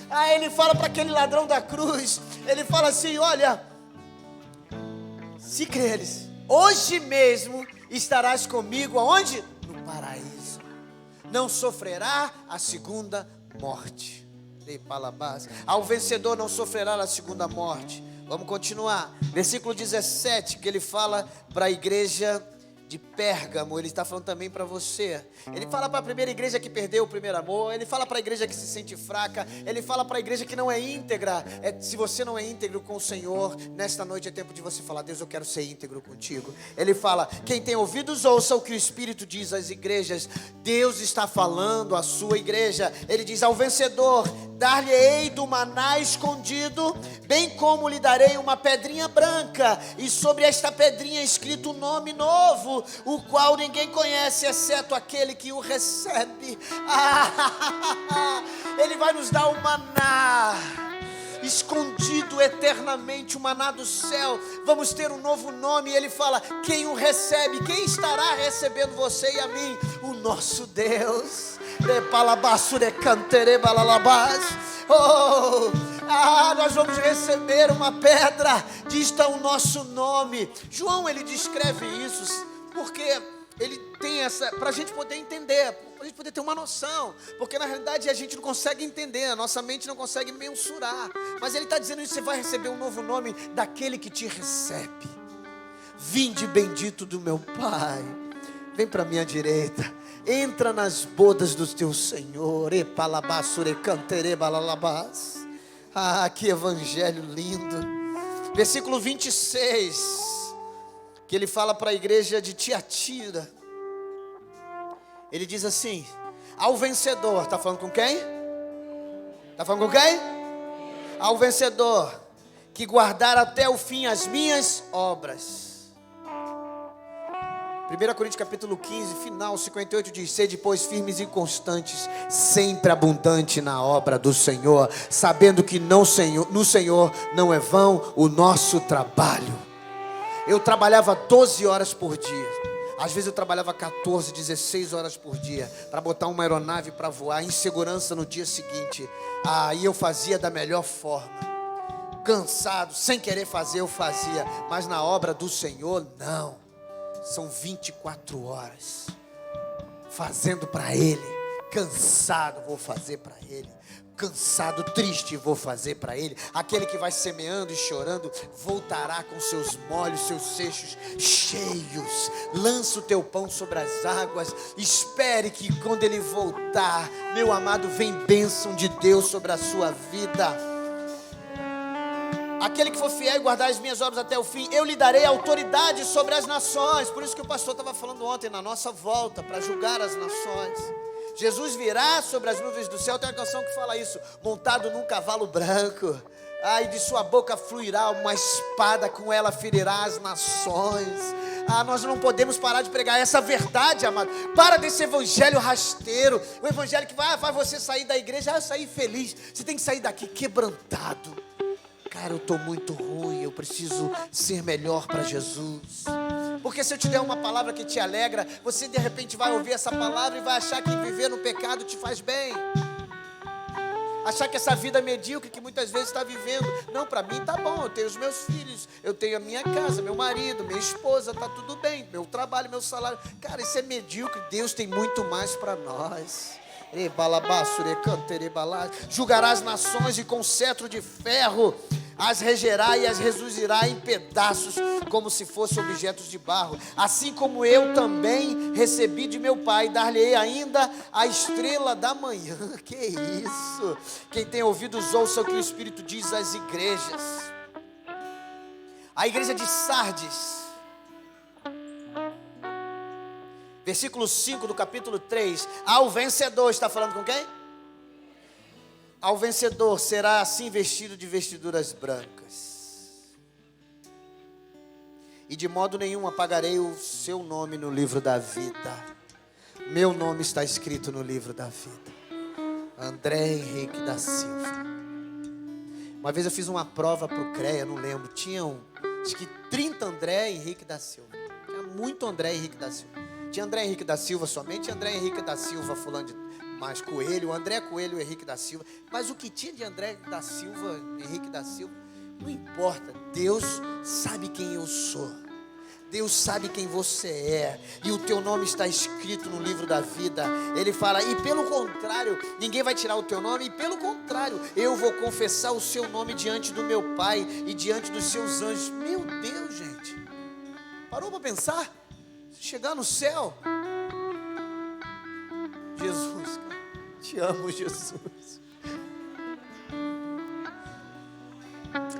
S1: Aí ele fala para aquele ladrão da cruz. Ele fala assim: olha, se creres, hoje mesmo estarás comigo aonde? No paraíso. Não sofrerá a segunda morte. Ao vencedor não sofrerá a segunda morte. Vamos continuar. Versículo 17, que ele fala para a igreja de Pérgamo. Ele está falando também para você. Ele fala para a primeira igreja que perdeu o primeiro amor. Ele fala para a igreja que se sente fraca. Ele fala para a igreja que não é íntegra. Se você não é íntegro com o Senhor, nesta noite é tempo de você falar: Deus, eu quero ser íntegro contigo. Ele fala: quem tem ouvidos ouça o que o Espírito diz às igrejas. Deus está falando à sua igreja. Ele diz: ao vencedor dar-lhe-ei do maná escondido, bem como lhe darei uma pedrinha branca, e sobre esta pedrinha escrito um nome novo, o qual ninguém conhece, exceto aquele que o recebe. Ele vai nos dar o maná escondido eternamente, o maná do céu. Vamos ter um novo nome. E ele fala: quem o recebe? Quem estará recebendo você e a mim? O nosso Deus. Nós vamos receber uma pedra, diz o nosso nome. João, ele descreve isso porque ele tem essa, para a gente poder entender, para a gente poder ter uma noção, porque na realidade a gente não consegue entender, a nossa mente não consegue mensurar, mas ele está dizendo isso: você vai receber um novo nome daquele que te recebe. Vinde bendito do meu Pai, vem para a minha direita, entra nas bodas do teu Senhor. Que evangelho lindo. Versículo 26, que ele fala para a igreja de Tiatira. Ele diz assim: ao vencedor, está falando com quem? Está falando com quem? Ao vencedor que guardar até o fim as minhas obras. 1 Coríntios capítulo 15, final 58 diz: sede, pois, firmes e constantes, sempre abundante na obra do Senhor, sabendo que no Senhor não é vão o nosso trabalho. Eu trabalhava 12 horas por dia. Às vezes eu trabalhava 14, 16 horas por dia, para botar uma aeronave para voar em segurança no dia seguinte. Aí eu fazia da melhor forma. Cansado, sem querer fazer, eu fazia. Mas na obra do Senhor, não. São 24 horas fazendo para Ele. Cansado, vou fazer para Ele. Cansado, triste, vou fazer para Ele. Aquele que vai semeando e chorando voltará com seus molhos, seus seixos cheios. Lança o teu pão sobre as águas. Espere que quando Ele voltar, meu amado, vem bênção de Deus sobre a sua vida. Aquele que for fiel e guardar as minhas obras até o fim, eu lhe darei autoridade sobre as nações. Por isso que o pastor estava falando ontem, na nossa volta, para julgar as nações. Jesus virá sobre as nuvens do céu. Tem uma canção que fala isso: montado num cavalo branco. E de sua boca fluirá uma espada, com ela ferirá as nações. Nós não podemos parar de pregar essa verdade, amado. Para desse evangelho rasteiro. O evangelho que vai você sair da igreja, sair feliz. Você tem que sair daqui quebrantado. Cara, eu estou muito ruim, eu preciso ser melhor para Jesus. Porque se eu te der uma palavra que te alegra, você de repente vai ouvir essa palavra e vai achar que viver no pecado te faz bem. Achar que essa vida medíocre que muitas vezes está vivendo, não, para mim tá bom, eu tenho os meus filhos, eu tenho a minha casa, meu marido, minha esposa, tá tudo bem, meu trabalho, meu salário. Cara, isso é medíocre, Deus tem muito mais para nós. Julgará as nações e com cetro de ferro as regerá e as reduzirá em pedaços, como se fossem objetos de barro. Assim como eu também recebi de meu Pai, dar-lhe-ei ainda a estrela da manhã. Que isso? Quem tem ouvidos, ouça o que o Espírito diz às igrejas. A igreja de Sardes, versículo 5 do capítulo 3. Ao vencedor, está falando com quem? Ao vencedor será assim vestido de vestiduras brancas. E de modo nenhum apagarei o seu nome no livro da vida. Meu nome está escrito no livro da vida. André Henrique da Silva. Uma vez eu fiz uma prova para o CREA, não lembro. Tinham, acho que 30 André Henrique da Silva. Tinha muito André Henrique da Silva. Tinha André Henrique da Silva somente, André Henrique da Silva fulano de mais Coelho, André Coelho, Henrique da Silva. Mas o que tinha de André da Silva, Henrique da Silva, não importa. Deus sabe quem eu sou. Deus sabe quem você é. E o teu nome está escrito no livro da vida. Ele fala, e pelo contrário, ninguém vai tirar o teu nome. E pelo contrário, eu vou confessar o seu nome diante do meu Pai e diante dos seus anjos. Meu Deus, gente. Parou para pensar? Chegar no céu. Jesus, te amo, Jesus.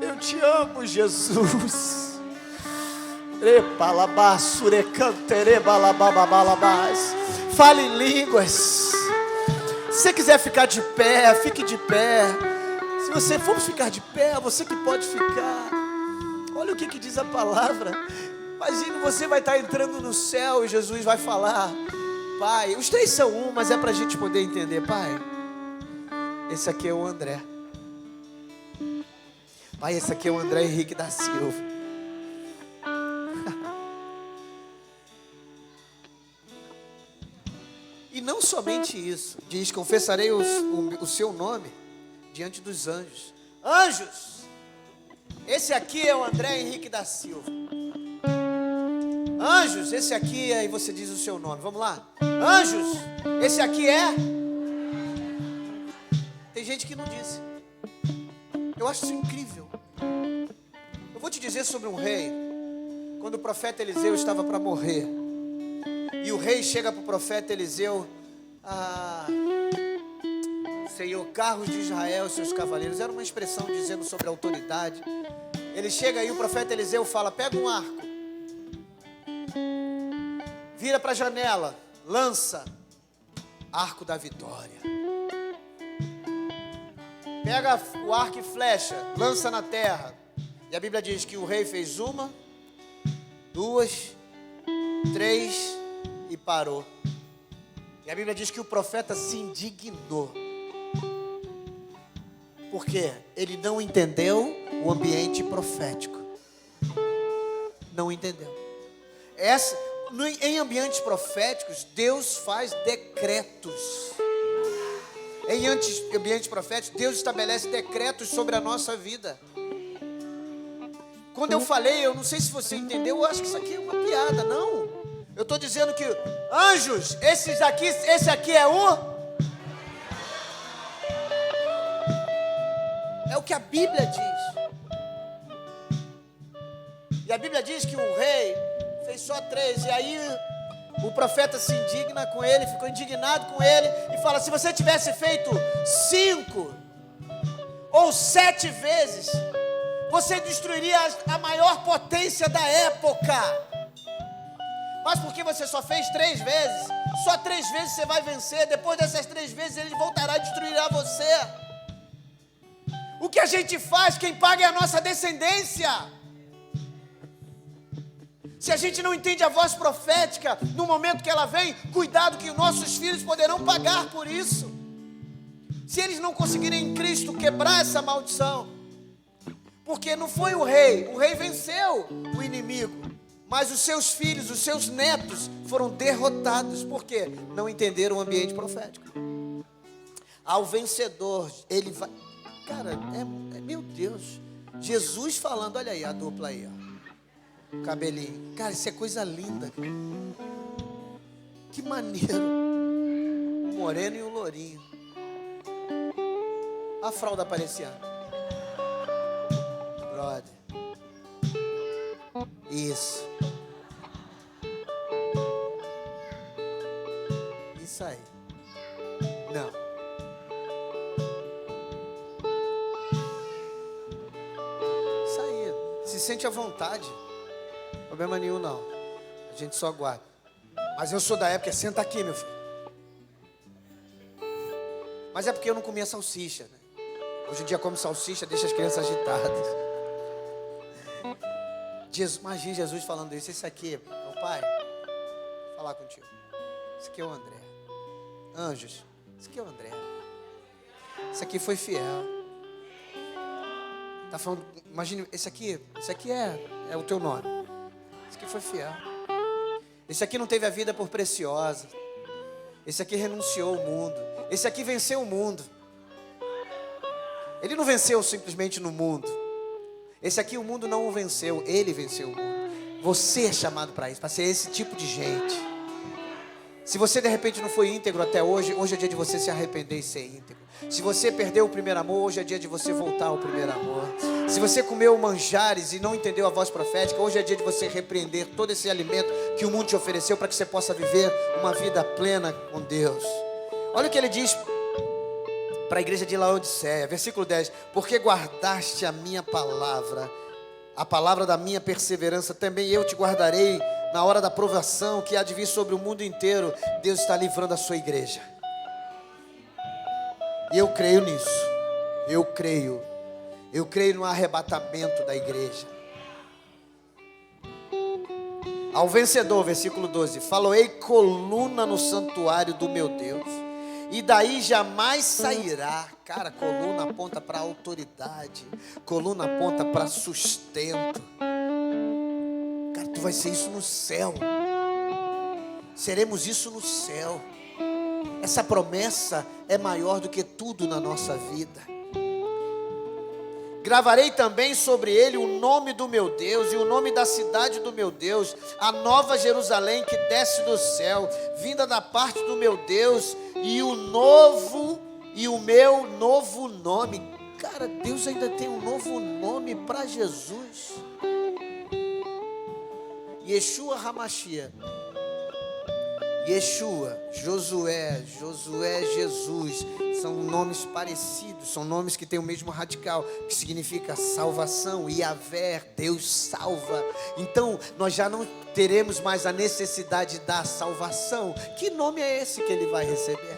S1: Eu te amo, Jesus. Fale em línguas. Se você quiser ficar de pé, fique de pé. Se você for ficar de pé, você que pode ficar. Olha o que diz a palavra. Imagina, você vai estar entrando no céu e Jesus vai falar: Pai, os três são um, mas é para a gente poder entender. Pai, esse aqui é o André. Pai, esse aqui é o André Henrique da Silva. E não somente isso. Diz, confessarei o seu nome diante dos anjos. Anjos, esse aqui é o André Henrique da Silva. Anjos, esse aqui é, e você diz o seu nome, vamos lá. Anjos, esse aqui é. Tem gente que não disse. Eu acho isso incrível. Eu vou te dizer sobre um rei. Quando o profeta Eliseu estava para morrer, e o rei chega para o profeta Eliseu: Senhor, carros de Israel e seus cavaleiros. Era uma expressão dizendo sobre a autoridade. Ele chega e o profeta Eliseu fala: pega um arco, vira para a janela, lança, arco da vitória. Pega o arco e flecha, lança na terra. E a Bíblia diz que o rei fez 1, 2, 3 e parou. E a Bíblia diz que o profeta se indignou. Por quê? Ele não entendeu o ambiente profético. Não entendeu. Em ambientes proféticos, Deus faz decretos. Em ambientes proféticos, Deus estabelece decretos sobre a nossa vida. Quando eu falei, eu não sei se você entendeu, eu acho que isso aqui é uma piada. Não, eu estou dizendo que anjos, esse aqui é o que a Bíblia diz. E a Bíblia diz que o rei fez só 3, e aí o profeta se indigna com ele, ficou indignado com ele e fala: se você tivesse feito 5 ou 7 vezes, você destruiria a maior potência da época. Mas porque você só fez 3 vezes, só 3 vezes você vai vencer. Depois dessas 3 vezes ele voltará e destruirá você. O que a gente faz, quem paga é a nossa descendência. Se a gente não entende a voz profética, no momento que ela vem, cuidado que nossos filhos poderão pagar por isso. Se eles não conseguirem em Cristo quebrar essa maldição. Porque não foi o rei venceu o inimigo, mas os seus filhos, os seus netos foram derrotados. Por quê? Não entenderam o ambiente profético. Ao vencedor, ele vai... Cara, meu Deus, Jesus falando, olha aí a dupla aí, ó, o cabelinho. Cara, isso é coisa linda. Que maneiro. O moreno e o lourinho. A fralda aparecendo. Brother. Isso. Isso aí. Não. Isso aí. Se sente à vontade. Problema nenhum não. A gente só aguarda. Mas eu sou da época, senta aqui, meu filho. Mas é porque eu não comia salsicha, né? Hoje em dia come salsicha, deixa as crianças agitadas. Imagina Jesus falando isso. Esse aqui, meu pai, vou falar contigo. Esse aqui é o André. Anjos, esse aqui é o André. Esse aqui foi fiel. Tá falando, imagina, esse aqui é o teu nome. Esse aqui foi fiel. Esse aqui não teve a vida por preciosa. Esse aqui renunciou ao mundo. Esse aqui venceu o mundo. Ele não venceu simplesmente no mundo. Esse aqui o mundo não o venceu, ele venceu o mundo. Você é chamado para isso, para ser esse tipo de gente. Se você de repente não foi íntegro até hoje, hoje é dia de você se arrepender e ser íntegro. Se você perdeu o primeiro amor, hoje é dia de você voltar ao primeiro amor. Se você comeu manjares e não entendeu a voz profética, hoje é dia de você repreender todo esse alimento que o mundo te ofereceu para que você possa viver uma vida plena com Deus. Olha o que ele diz para a igreja de Laodiceia, versículo 10. Porque guardaste a minha palavra, a palavra da minha perseverança, também eu te guardarei na hora da provação que há de vir sobre o mundo inteiro. Deus está livrando a sua igreja. E eu creio nisso. Eu creio no arrebatamento da igreja. Ao vencedor, versículo 12. Faloei coluna no santuário do meu Deus, e daí jamais sairá. Cara, coluna aponta para autoridade. Coluna aponta para sustento. Cara, tu vai ser isso no céu. Seremos isso no céu. Essa promessa é maior do que tudo na nossa vida. Gravarei também sobre ele o nome do meu Deus e o nome da cidade do meu Deus, a nova Jerusalém que desce do céu, vinda da parte do meu Deus, e o meu novo nome. Cara, Deus ainda tem um novo nome para Jesus. Yeshua HaMashiach. Yeshua, Josué, Jesus, são nomes parecidos, são nomes que têm o mesmo radical, que significa salvação. Yahvé, Deus salva. Então, nós já não teremos mais a necessidade da salvação. Que nome é esse que ele vai receber?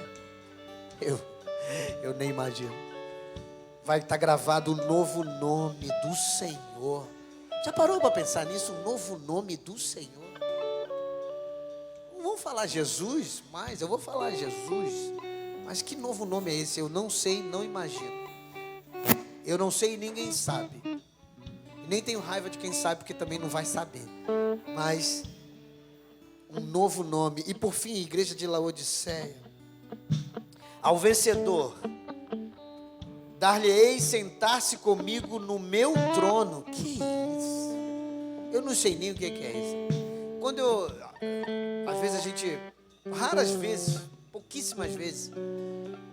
S1: Eu nem imagino. Vai estar gravado o novo nome do Senhor. Já parou para pensar nisso? O novo nome do Senhor. Não vou falar Jesus, mas eu vou falar Jesus. Mas que novo nome é esse? Eu não sei, não imagino. Eu não sei e ninguém sabe. E nem tenho raiva de quem sabe, porque também não vai saber. Mas um novo nome. E por fim, igreja de Laodiceia. Ao vencedor, dar-lhe-ei sentar-se comigo no meu trono. Que isso? Eu não sei nem o que é isso. Às vezes a gente, raras vezes, pouquíssimas vezes,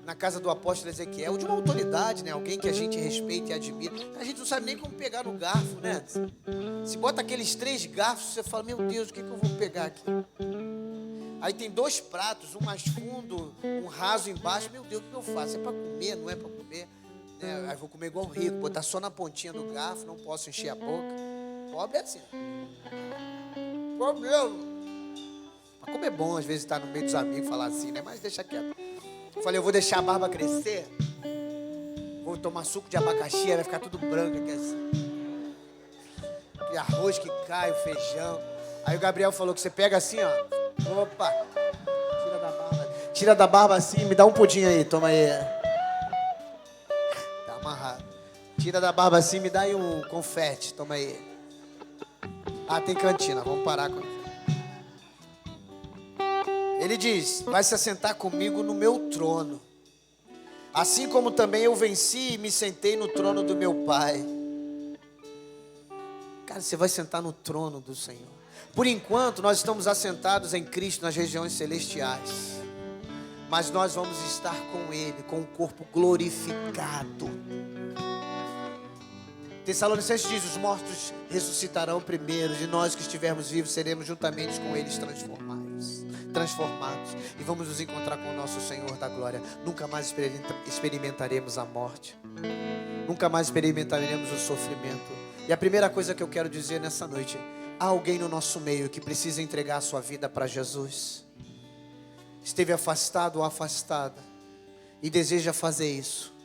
S1: na casa do apóstolo Ezequiel, de uma autoridade, né? Alguém que a gente respeita e admira, a gente não sabe nem como pegar no garfo, né? Se bota aqueles 3 garfos, você fala, meu Deus, o que eu vou pegar aqui? Aí tem 2 pratos, um mais fundo, um raso embaixo. Meu Deus, o que eu faço? É para comer, não é para comer? Aí vou comer igual rico, botar só na pontinha do garfo, não posso encher a boca. Pobre é assim. Problema. Mas como é bom às vezes estar no meio dos amigos falar assim, né? Mas deixa quieto. Eu falei, eu vou deixar a barba crescer. Vou tomar suco de abacaxi, vai ficar tudo branco aqui assim. E arroz que cai, o feijão. Aí o Gabriel falou que você pega assim, ó. Opa, tira da barba. Tira da barba assim, me dá um pudim aí, toma aí. Tá amarrado. Tira da barba assim, me dá aí um confete. Toma aí. Ah, tem cantina. Vamos parar com... Ele diz: vai se assentar comigo no meu trono, assim como também eu venci e me sentei no trono do meu Pai. Cara, você vai sentar no trono do Senhor. Por enquanto, nós estamos assentados em Cristo nas regiões celestiais, mas nós vamos estar com Ele, com o corpo glorificado. Tessalonicenses diz: os mortos ressuscitarão primeiro, e nós que estivermos vivos seremos juntamente com eles transformados, e vamos nos encontrar com o nosso Senhor da glória. Nunca mais experimentaremos a morte, nunca mais experimentaremos o sofrimento. E a primeira coisa que eu quero dizer nessa noite: há alguém no nosso meio que precisa entregar a sua vida para Jesus. Esteve afastado ou afastada e deseja fazer isso.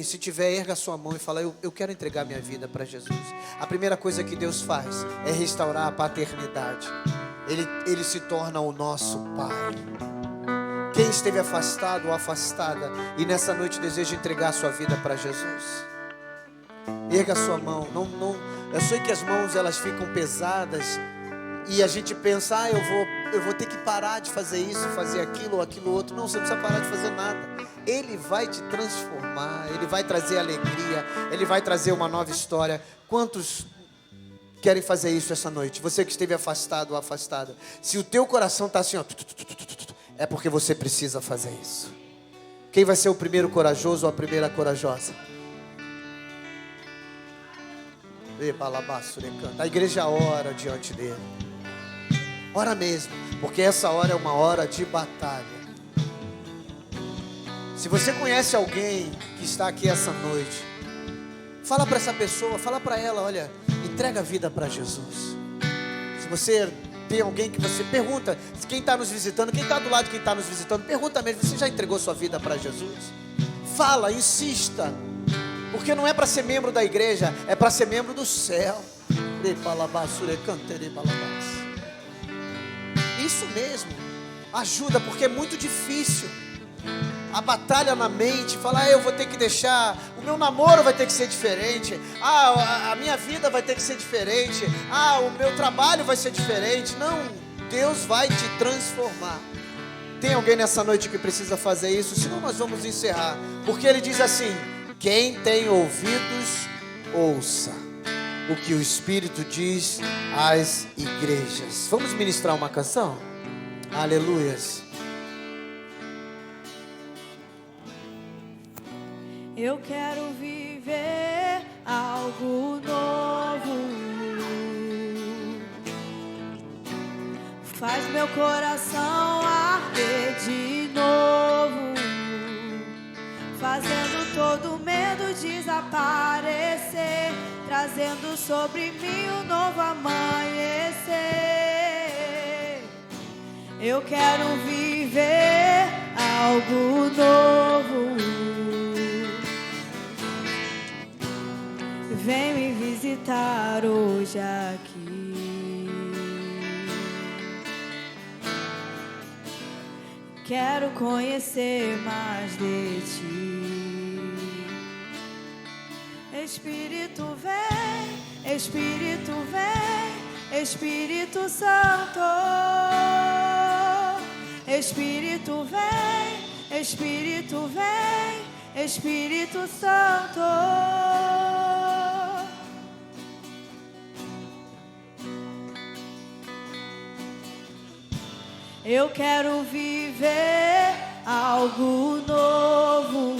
S1: Se tiver, erga a sua mão e fala: eu quero entregar minha vida para Jesus. A primeira coisa que Deus faz é restaurar a paternidade. Ele se torna o nosso Pai. Quem esteve afastado ou afastada e nessa noite deseja entregar a sua vida para Jesus, erga a sua mão. Eu sei que as mãos elas ficam pesadas e a gente pensa: eu vou ter que parar de fazer isso, fazer aquilo ou aquilo outro. Não, você não precisa parar de fazer nada. Ele vai te transformar, Ele vai trazer alegria, Ele vai trazer uma nova história. Quantos querem fazer isso essa noite? Você que esteve afastado ou afastada, se o teu coração está assim, ó, é porque você precisa fazer isso. Quem vai ser o primeiro corajoso ou a primeira corajosa? A igreja ora diante dele. Ora mesmo, porque essa hora é uma hora de batalha. Se você conhece alguém que está aqui essa noite, fala para essa pessoa, fala para ela: olha, entrega a vida para Jesus. Se você tem alguém que você pergunta, quem está nos visitando, quem está do lado de quem está nos visitando, pergunta mesmo: você já entregou sua vida para Jesus? Fala, insista, porque não é para ser membro da igreja, é para ser membro do céu. Isso mesmo, ajuda, porque é muito difícil. A batalha na mente, falar: eu vou ter que deixar, o meu namoro vai ter que ser diferente, a minha vida vai ter que ser diferente, o meu trabalho vai ser diferente. Não, Deus vai te transformar. Tem alguém nessa noite que precisa fazer isso? Senão nós vamos encerrar, porque ele diz assim: quem tem ouvidos, ouça o que o Espírito diz às igrejas. Vamos ministrar uma canção? Aleluias.
S2: Eu quero viver algo novo. Faz meu coração arder de novo, fazendo todo medo desaparecer, trazendo sobre mim um novo amanhecer. Eu quero viver algo novo. Vem me visitar hoje aqui. Quero conhecer mais de ti. Espírito vem, Espírito vem, Espírito Santo. Espírito vem, Espírito vem, Espírito Santo. Eu quero viver algo novo.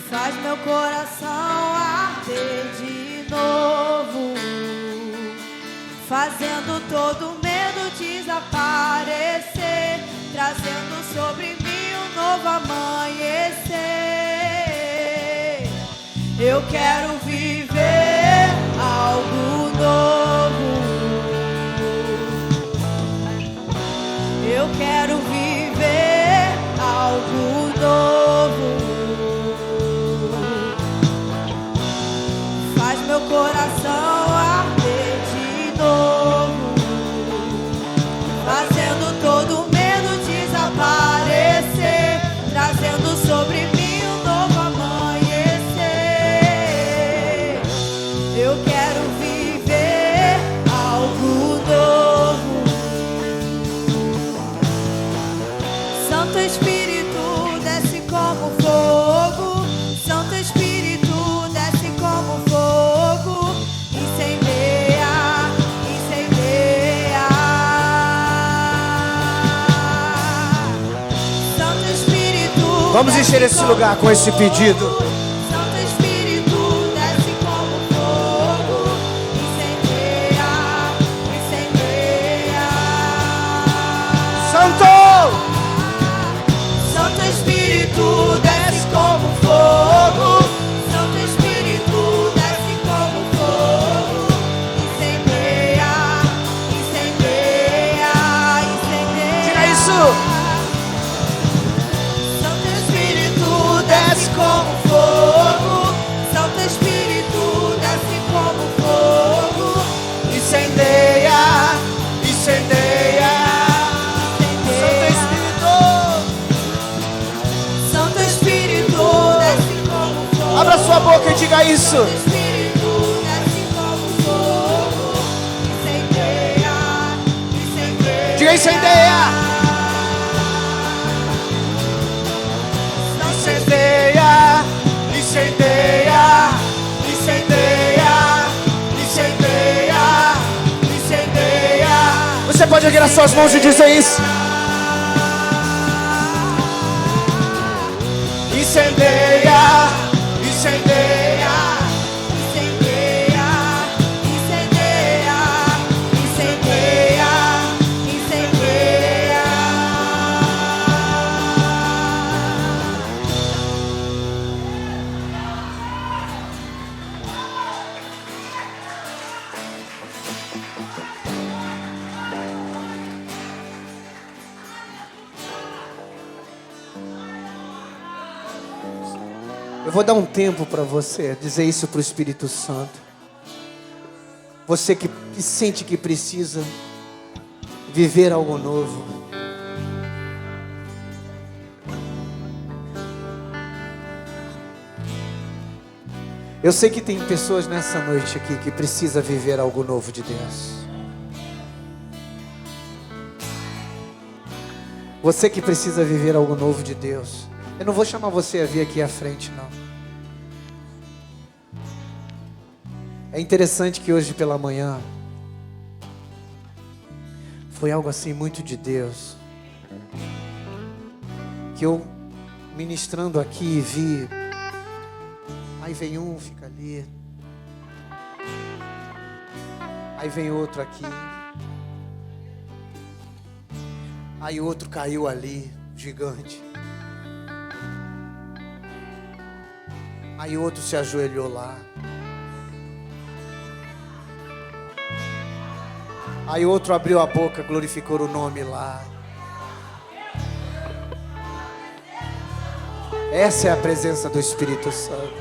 S2: Faz meu coração arder de novo, fazendo todo medo desaparecer, trazendo sobre mim um novo amanhecer. Eu quero viver algo novo. Eu quero viver algo novo. Faz meu coração arder de novo, fazendo todo medo desaparecer, trazendo sobre mim
S1: Vamos encher esse lugar com esse pedido.
S2: Santo Espírito, desce como fogo, incendeia, incendeia.
S1: Santo!
S2: Santo Espírito, desce como fogo. Santo Espírito, desce como fogo, incendeia, incendeia, incendeia.
S1: Diga isso!
S2: Santo Espírito, desce como fogo. Santo Espírito, desce como fogo,
S1: Incendeia, incendeia.
S2: Santo Espírito, desce como fogo.
S1: Abra sua boca e diga isso.
S2: Santo Espírito, desce como fogo, incendeia, incendeia.
S1: Diga incendeia. Incendeia, incendeia, incendeia, incendeia, incendeia. Você pode erguer as suas mãos e dizer isso. Incendeia, incendeia.
S2: Incendeia, incendeia, incendeia, incendeia.
S1: Eu vou dar um tempo para você dizer isso para o Espírito Santo. Você que sente que precisa viver algo novo. Eu sei que tem pessoas nessa noite aqui que precisa viver algo novo de Deus. Você que precisa viver algo novo de Deus. Eu não vou chamar você a vir aqui à frente, não. É interessante que hoje pela manhã foi algo assim muito de Deus. Que eu ministrando aqui vi. Aí vem um, fica ali. Aí vem outro aqui. Aí outro caiu ali, gigante. Aí outro se ajoelhou lá. Aí outro abriu a boca, glorificou o nome lá. Essa é a presença do Espírito Santo.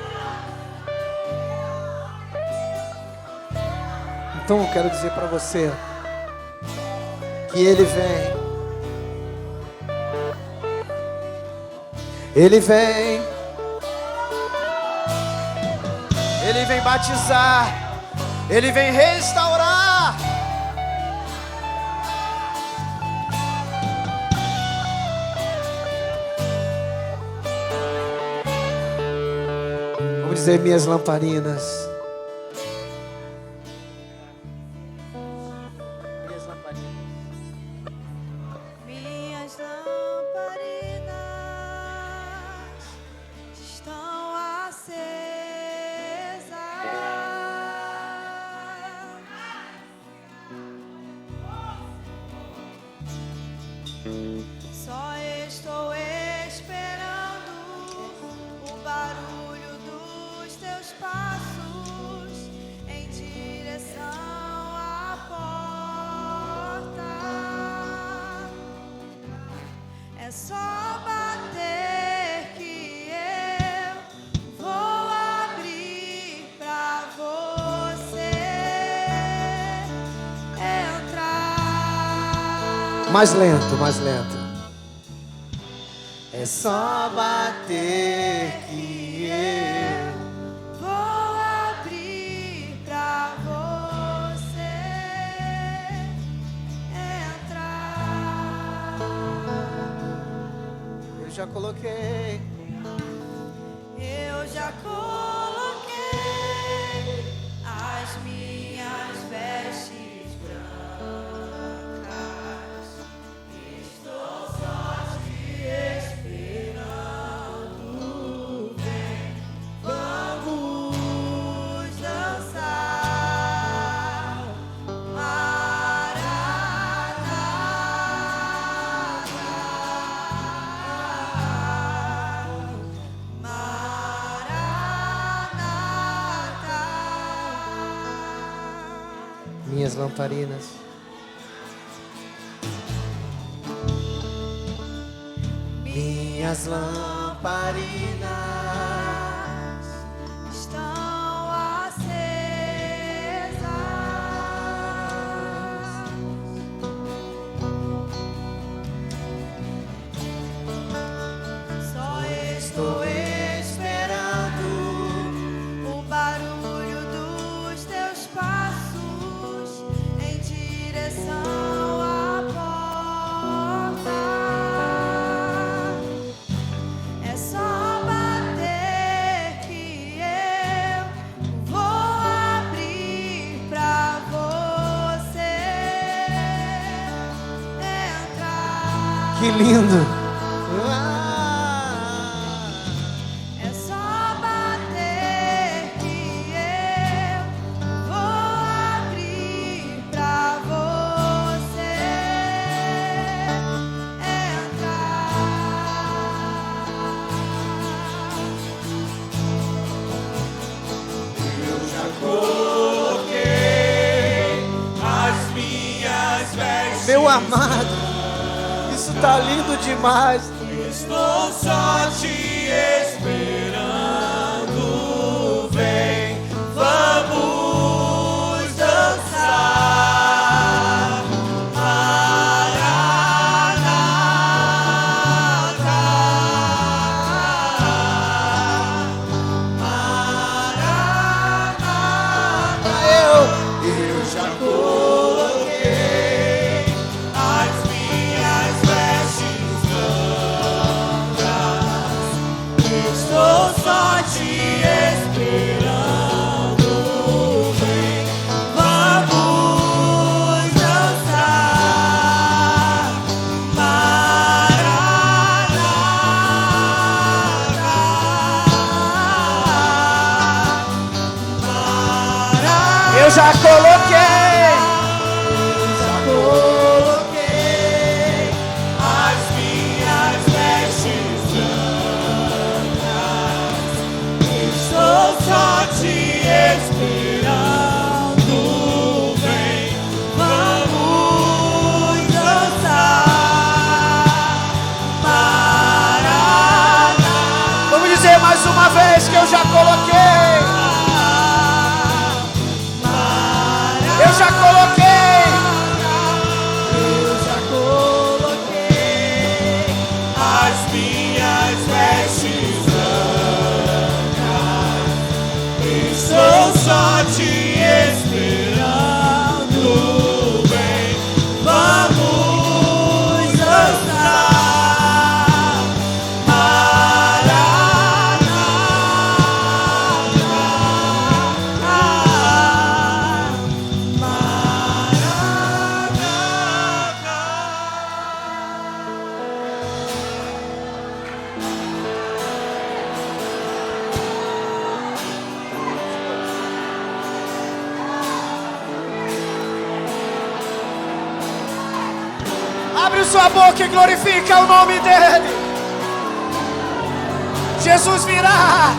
S1: Então eu quero dizer para você que Ele vem. Ele vem. Ele vem batizar. Ele vem restaurar. Vamos dizer, minhas lamparinas. Minhas lamparinas.
S2: Minhas lamparinas estão acesas. Só estou esperando o barulho dos teus passos em direção à porta. É só bater que eu vou abrir pra você entrar.
S1: Mais lento, mais lento. É só bater que eu
S2: Vou abrir pra você entrar.
S1: Eu já coloquei.
S2: Eu já coloquei as minhas vestes brancas. Estou só te esperando.
S1: minhas lamparinas. Minhas lamparinas
S2: estão acesas. Só estou esperando o barulho dos teus passos em direção à porta. É só bater que eu vou abrir pra você entrar.
S1: Que lindo!
S2: É só bater que eu vou abrir pra você entrar.
S1: Meu amado, isso tá lindo demais.
S3: Estou só te esperando, vem, vamos dançar. Eu já coloquei as minhas vestes brancas. Estou só te esperando, vem, vamos dançar.
S1: Eu já coloquei.
S3: As minhas vestes brancas. Estou só te esperando, vem, vamos dançar.
S1: Vamos dizer mais uma vez que eu já coloquei. Eu já coloquei.
S3: As minhas vestes brancas. Estou só te esperando, vem, vamos dançar.
S1: Abre sua boca e glorifica o nome dele. Jesus virá.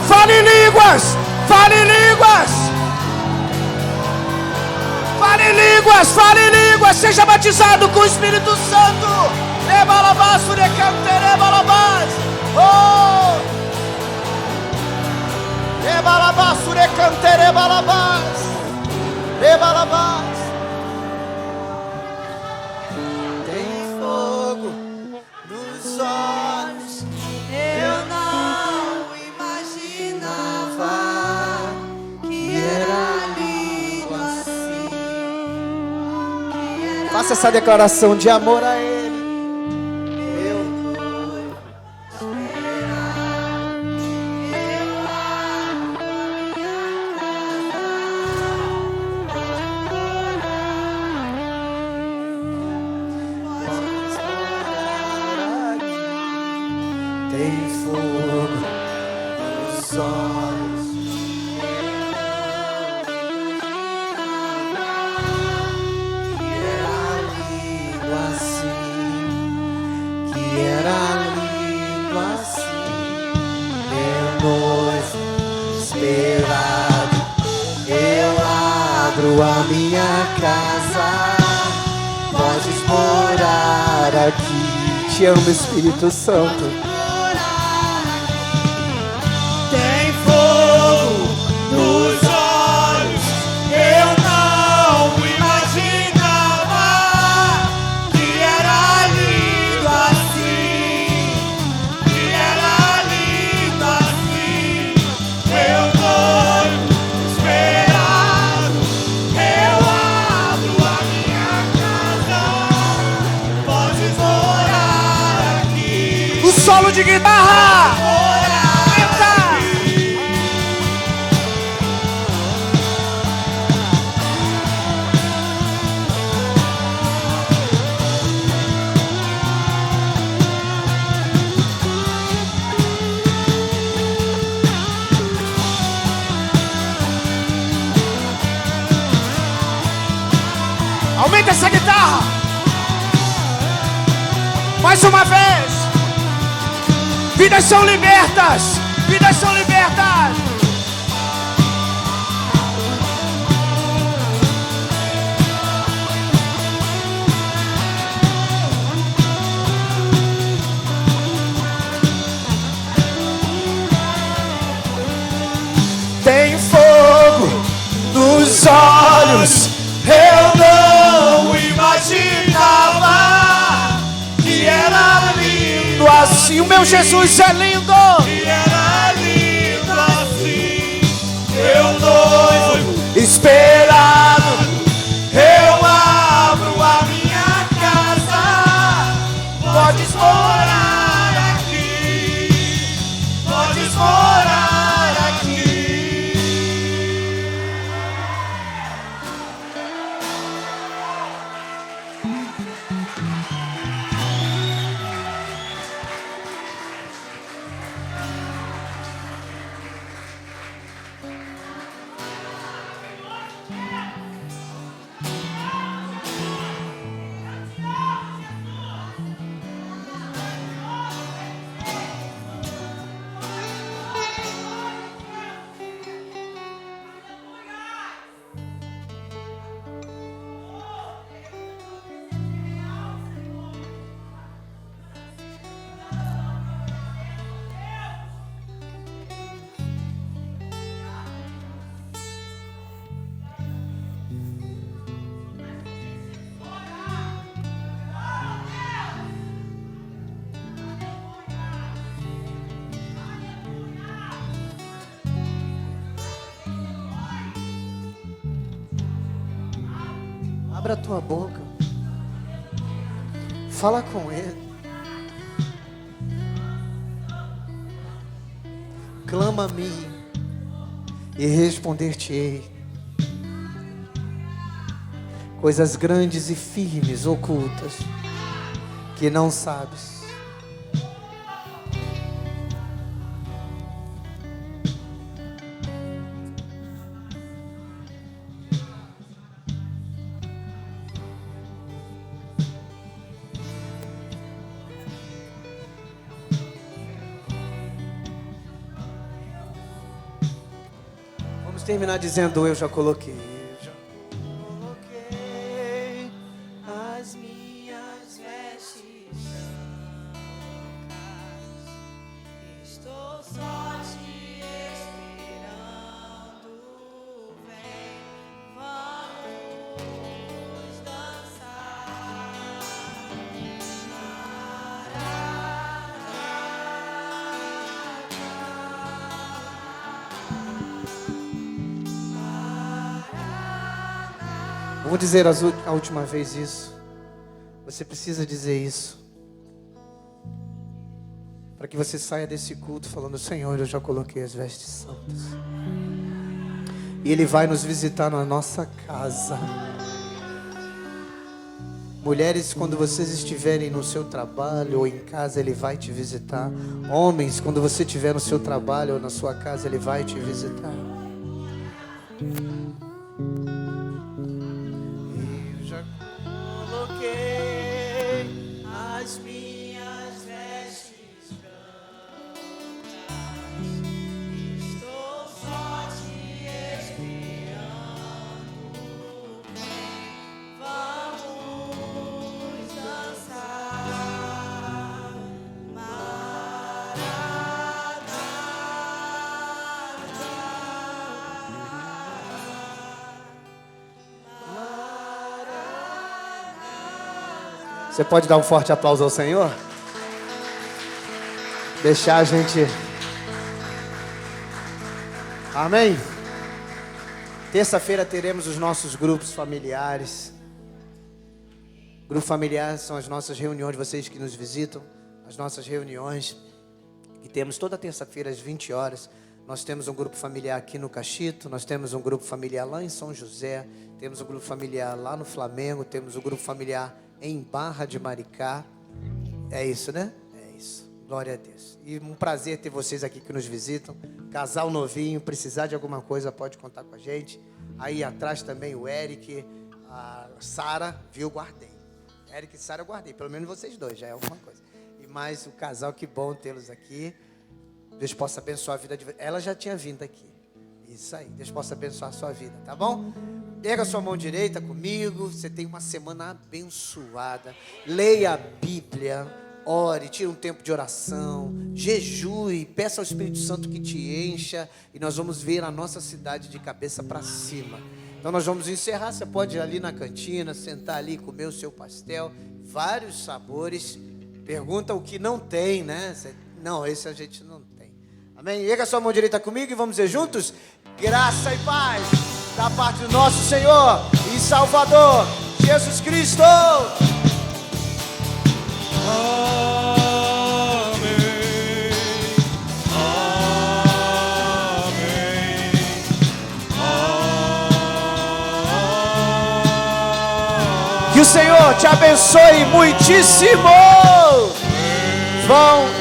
S1: Fale em línguas. Fale em línguas. Fale em línguas. Fale em línguas. Seja batizado com o Espírito Santo. Oh! Tem fogo nos olhos.
S2: Eu não imaginava que era lindo assim.
S1: Faça essa declaração de amor a Ele. Tem fogo nos olhos. Era lindo assim. esperado. Eu abro a minha casa, podes morar aqui. Te amo, Espírito Santo.
S3: Tem fogo nos olhos, eu não imaginava que era lindo assim, que era lindo assim. Eu tô esperado, eu abro a minha casa, podes morar aqui.
S1: O solo de guitarra! Aumenta essa guitarra. Mais uma vez. Vidas são libertas. Vidas são libertas. Tem fogo nos olhos.
S3: Eu não imaginava que era lindo
S1: Assim o meu Jesus é lindo.
S3: que era lindo assim. Eu noivo
S1: Esperado.
S3: eu abro a minha casa, podes morar aqui, podes morar aqui.
S1: Abra a tua boca. Fala com Ele. Clama a mim e responder-te-ei. Coisas grandes e firmes, ocultas, que não sabes. Vamos terminar dizendo: eu já coloquei. Eu já coloquei as minhas vestes brancas.
S2: Estou só te esperando. Vem, vamos dançar.
S1: Vou dizer a última vez isso. Você precisa dizer isso, para que você saia desse culto falando: Senhor, eu já coloquei as vestes santas. E Ele vai nos visitar na nossa casa. Mulheres, quando vocês estiverem no seu trabalho ou em casa, Ele vai te visitar. Homens, quando você estiver no seu trabalho ou na sua casa, Ele vai te visitar. Eu já coloquei
S2: As minhas vestes brancas. Estou só
S1: Você pode dar um forte aplauso ao Senhor? Deixar a gente... Amém? Terça-feira teremos os nossos grupos familiares. Grupo familiar são as nossas reuniões, vocês que nos visitam, as nossas reuniões que temos toda terça-feira às 20 horas. Nós temos um grupo familiar aqui no Cachito, nós temos um grupo familiar lá em São José, temos um grupo familiar lá no Flamengo, temos um grupo familiar em Barra de Maricá. É isso, né? É isso. Glória a Deus. E um prazer ter vocês aqui que nos visitam. Casal novinho, precisar de alguma coisa, pode contar com a gente. Aí atrás também o Eric, a Sara, viu? Guardei. Eric e Sara eu guardei, pelo menos vocês dois, já é alguma coisa. E mais o casal, que bom tê-los aqui. Deus possa abençoar a vida de vocês. Ela já tinha vindo aqui. Isso aí, Deus possa abençoar a sua vida, tá bom? Pega a sua mão direita comigo, você tem uma semana abençoada. Leia a Bíblia, ore, tire um tempo de oração, jejue, peça ao Espírito Santo que te encha. E nós vamos ver a nossa cidade de cabeça para cima. Então nós vamos encerrar, você pode ir ali na cantina, sentar ali, comer o seu pastel, vários sabores. Pergunta o que não tem, né? Não, esse a gente não tem. Amém? Pega a sua mão direita comigo e vamos dizer juntos: graça e paz da parte do nosso Senhor e Salvador, Jesus Cristo. Que o Senhor te abençoe muitíssimo. Vão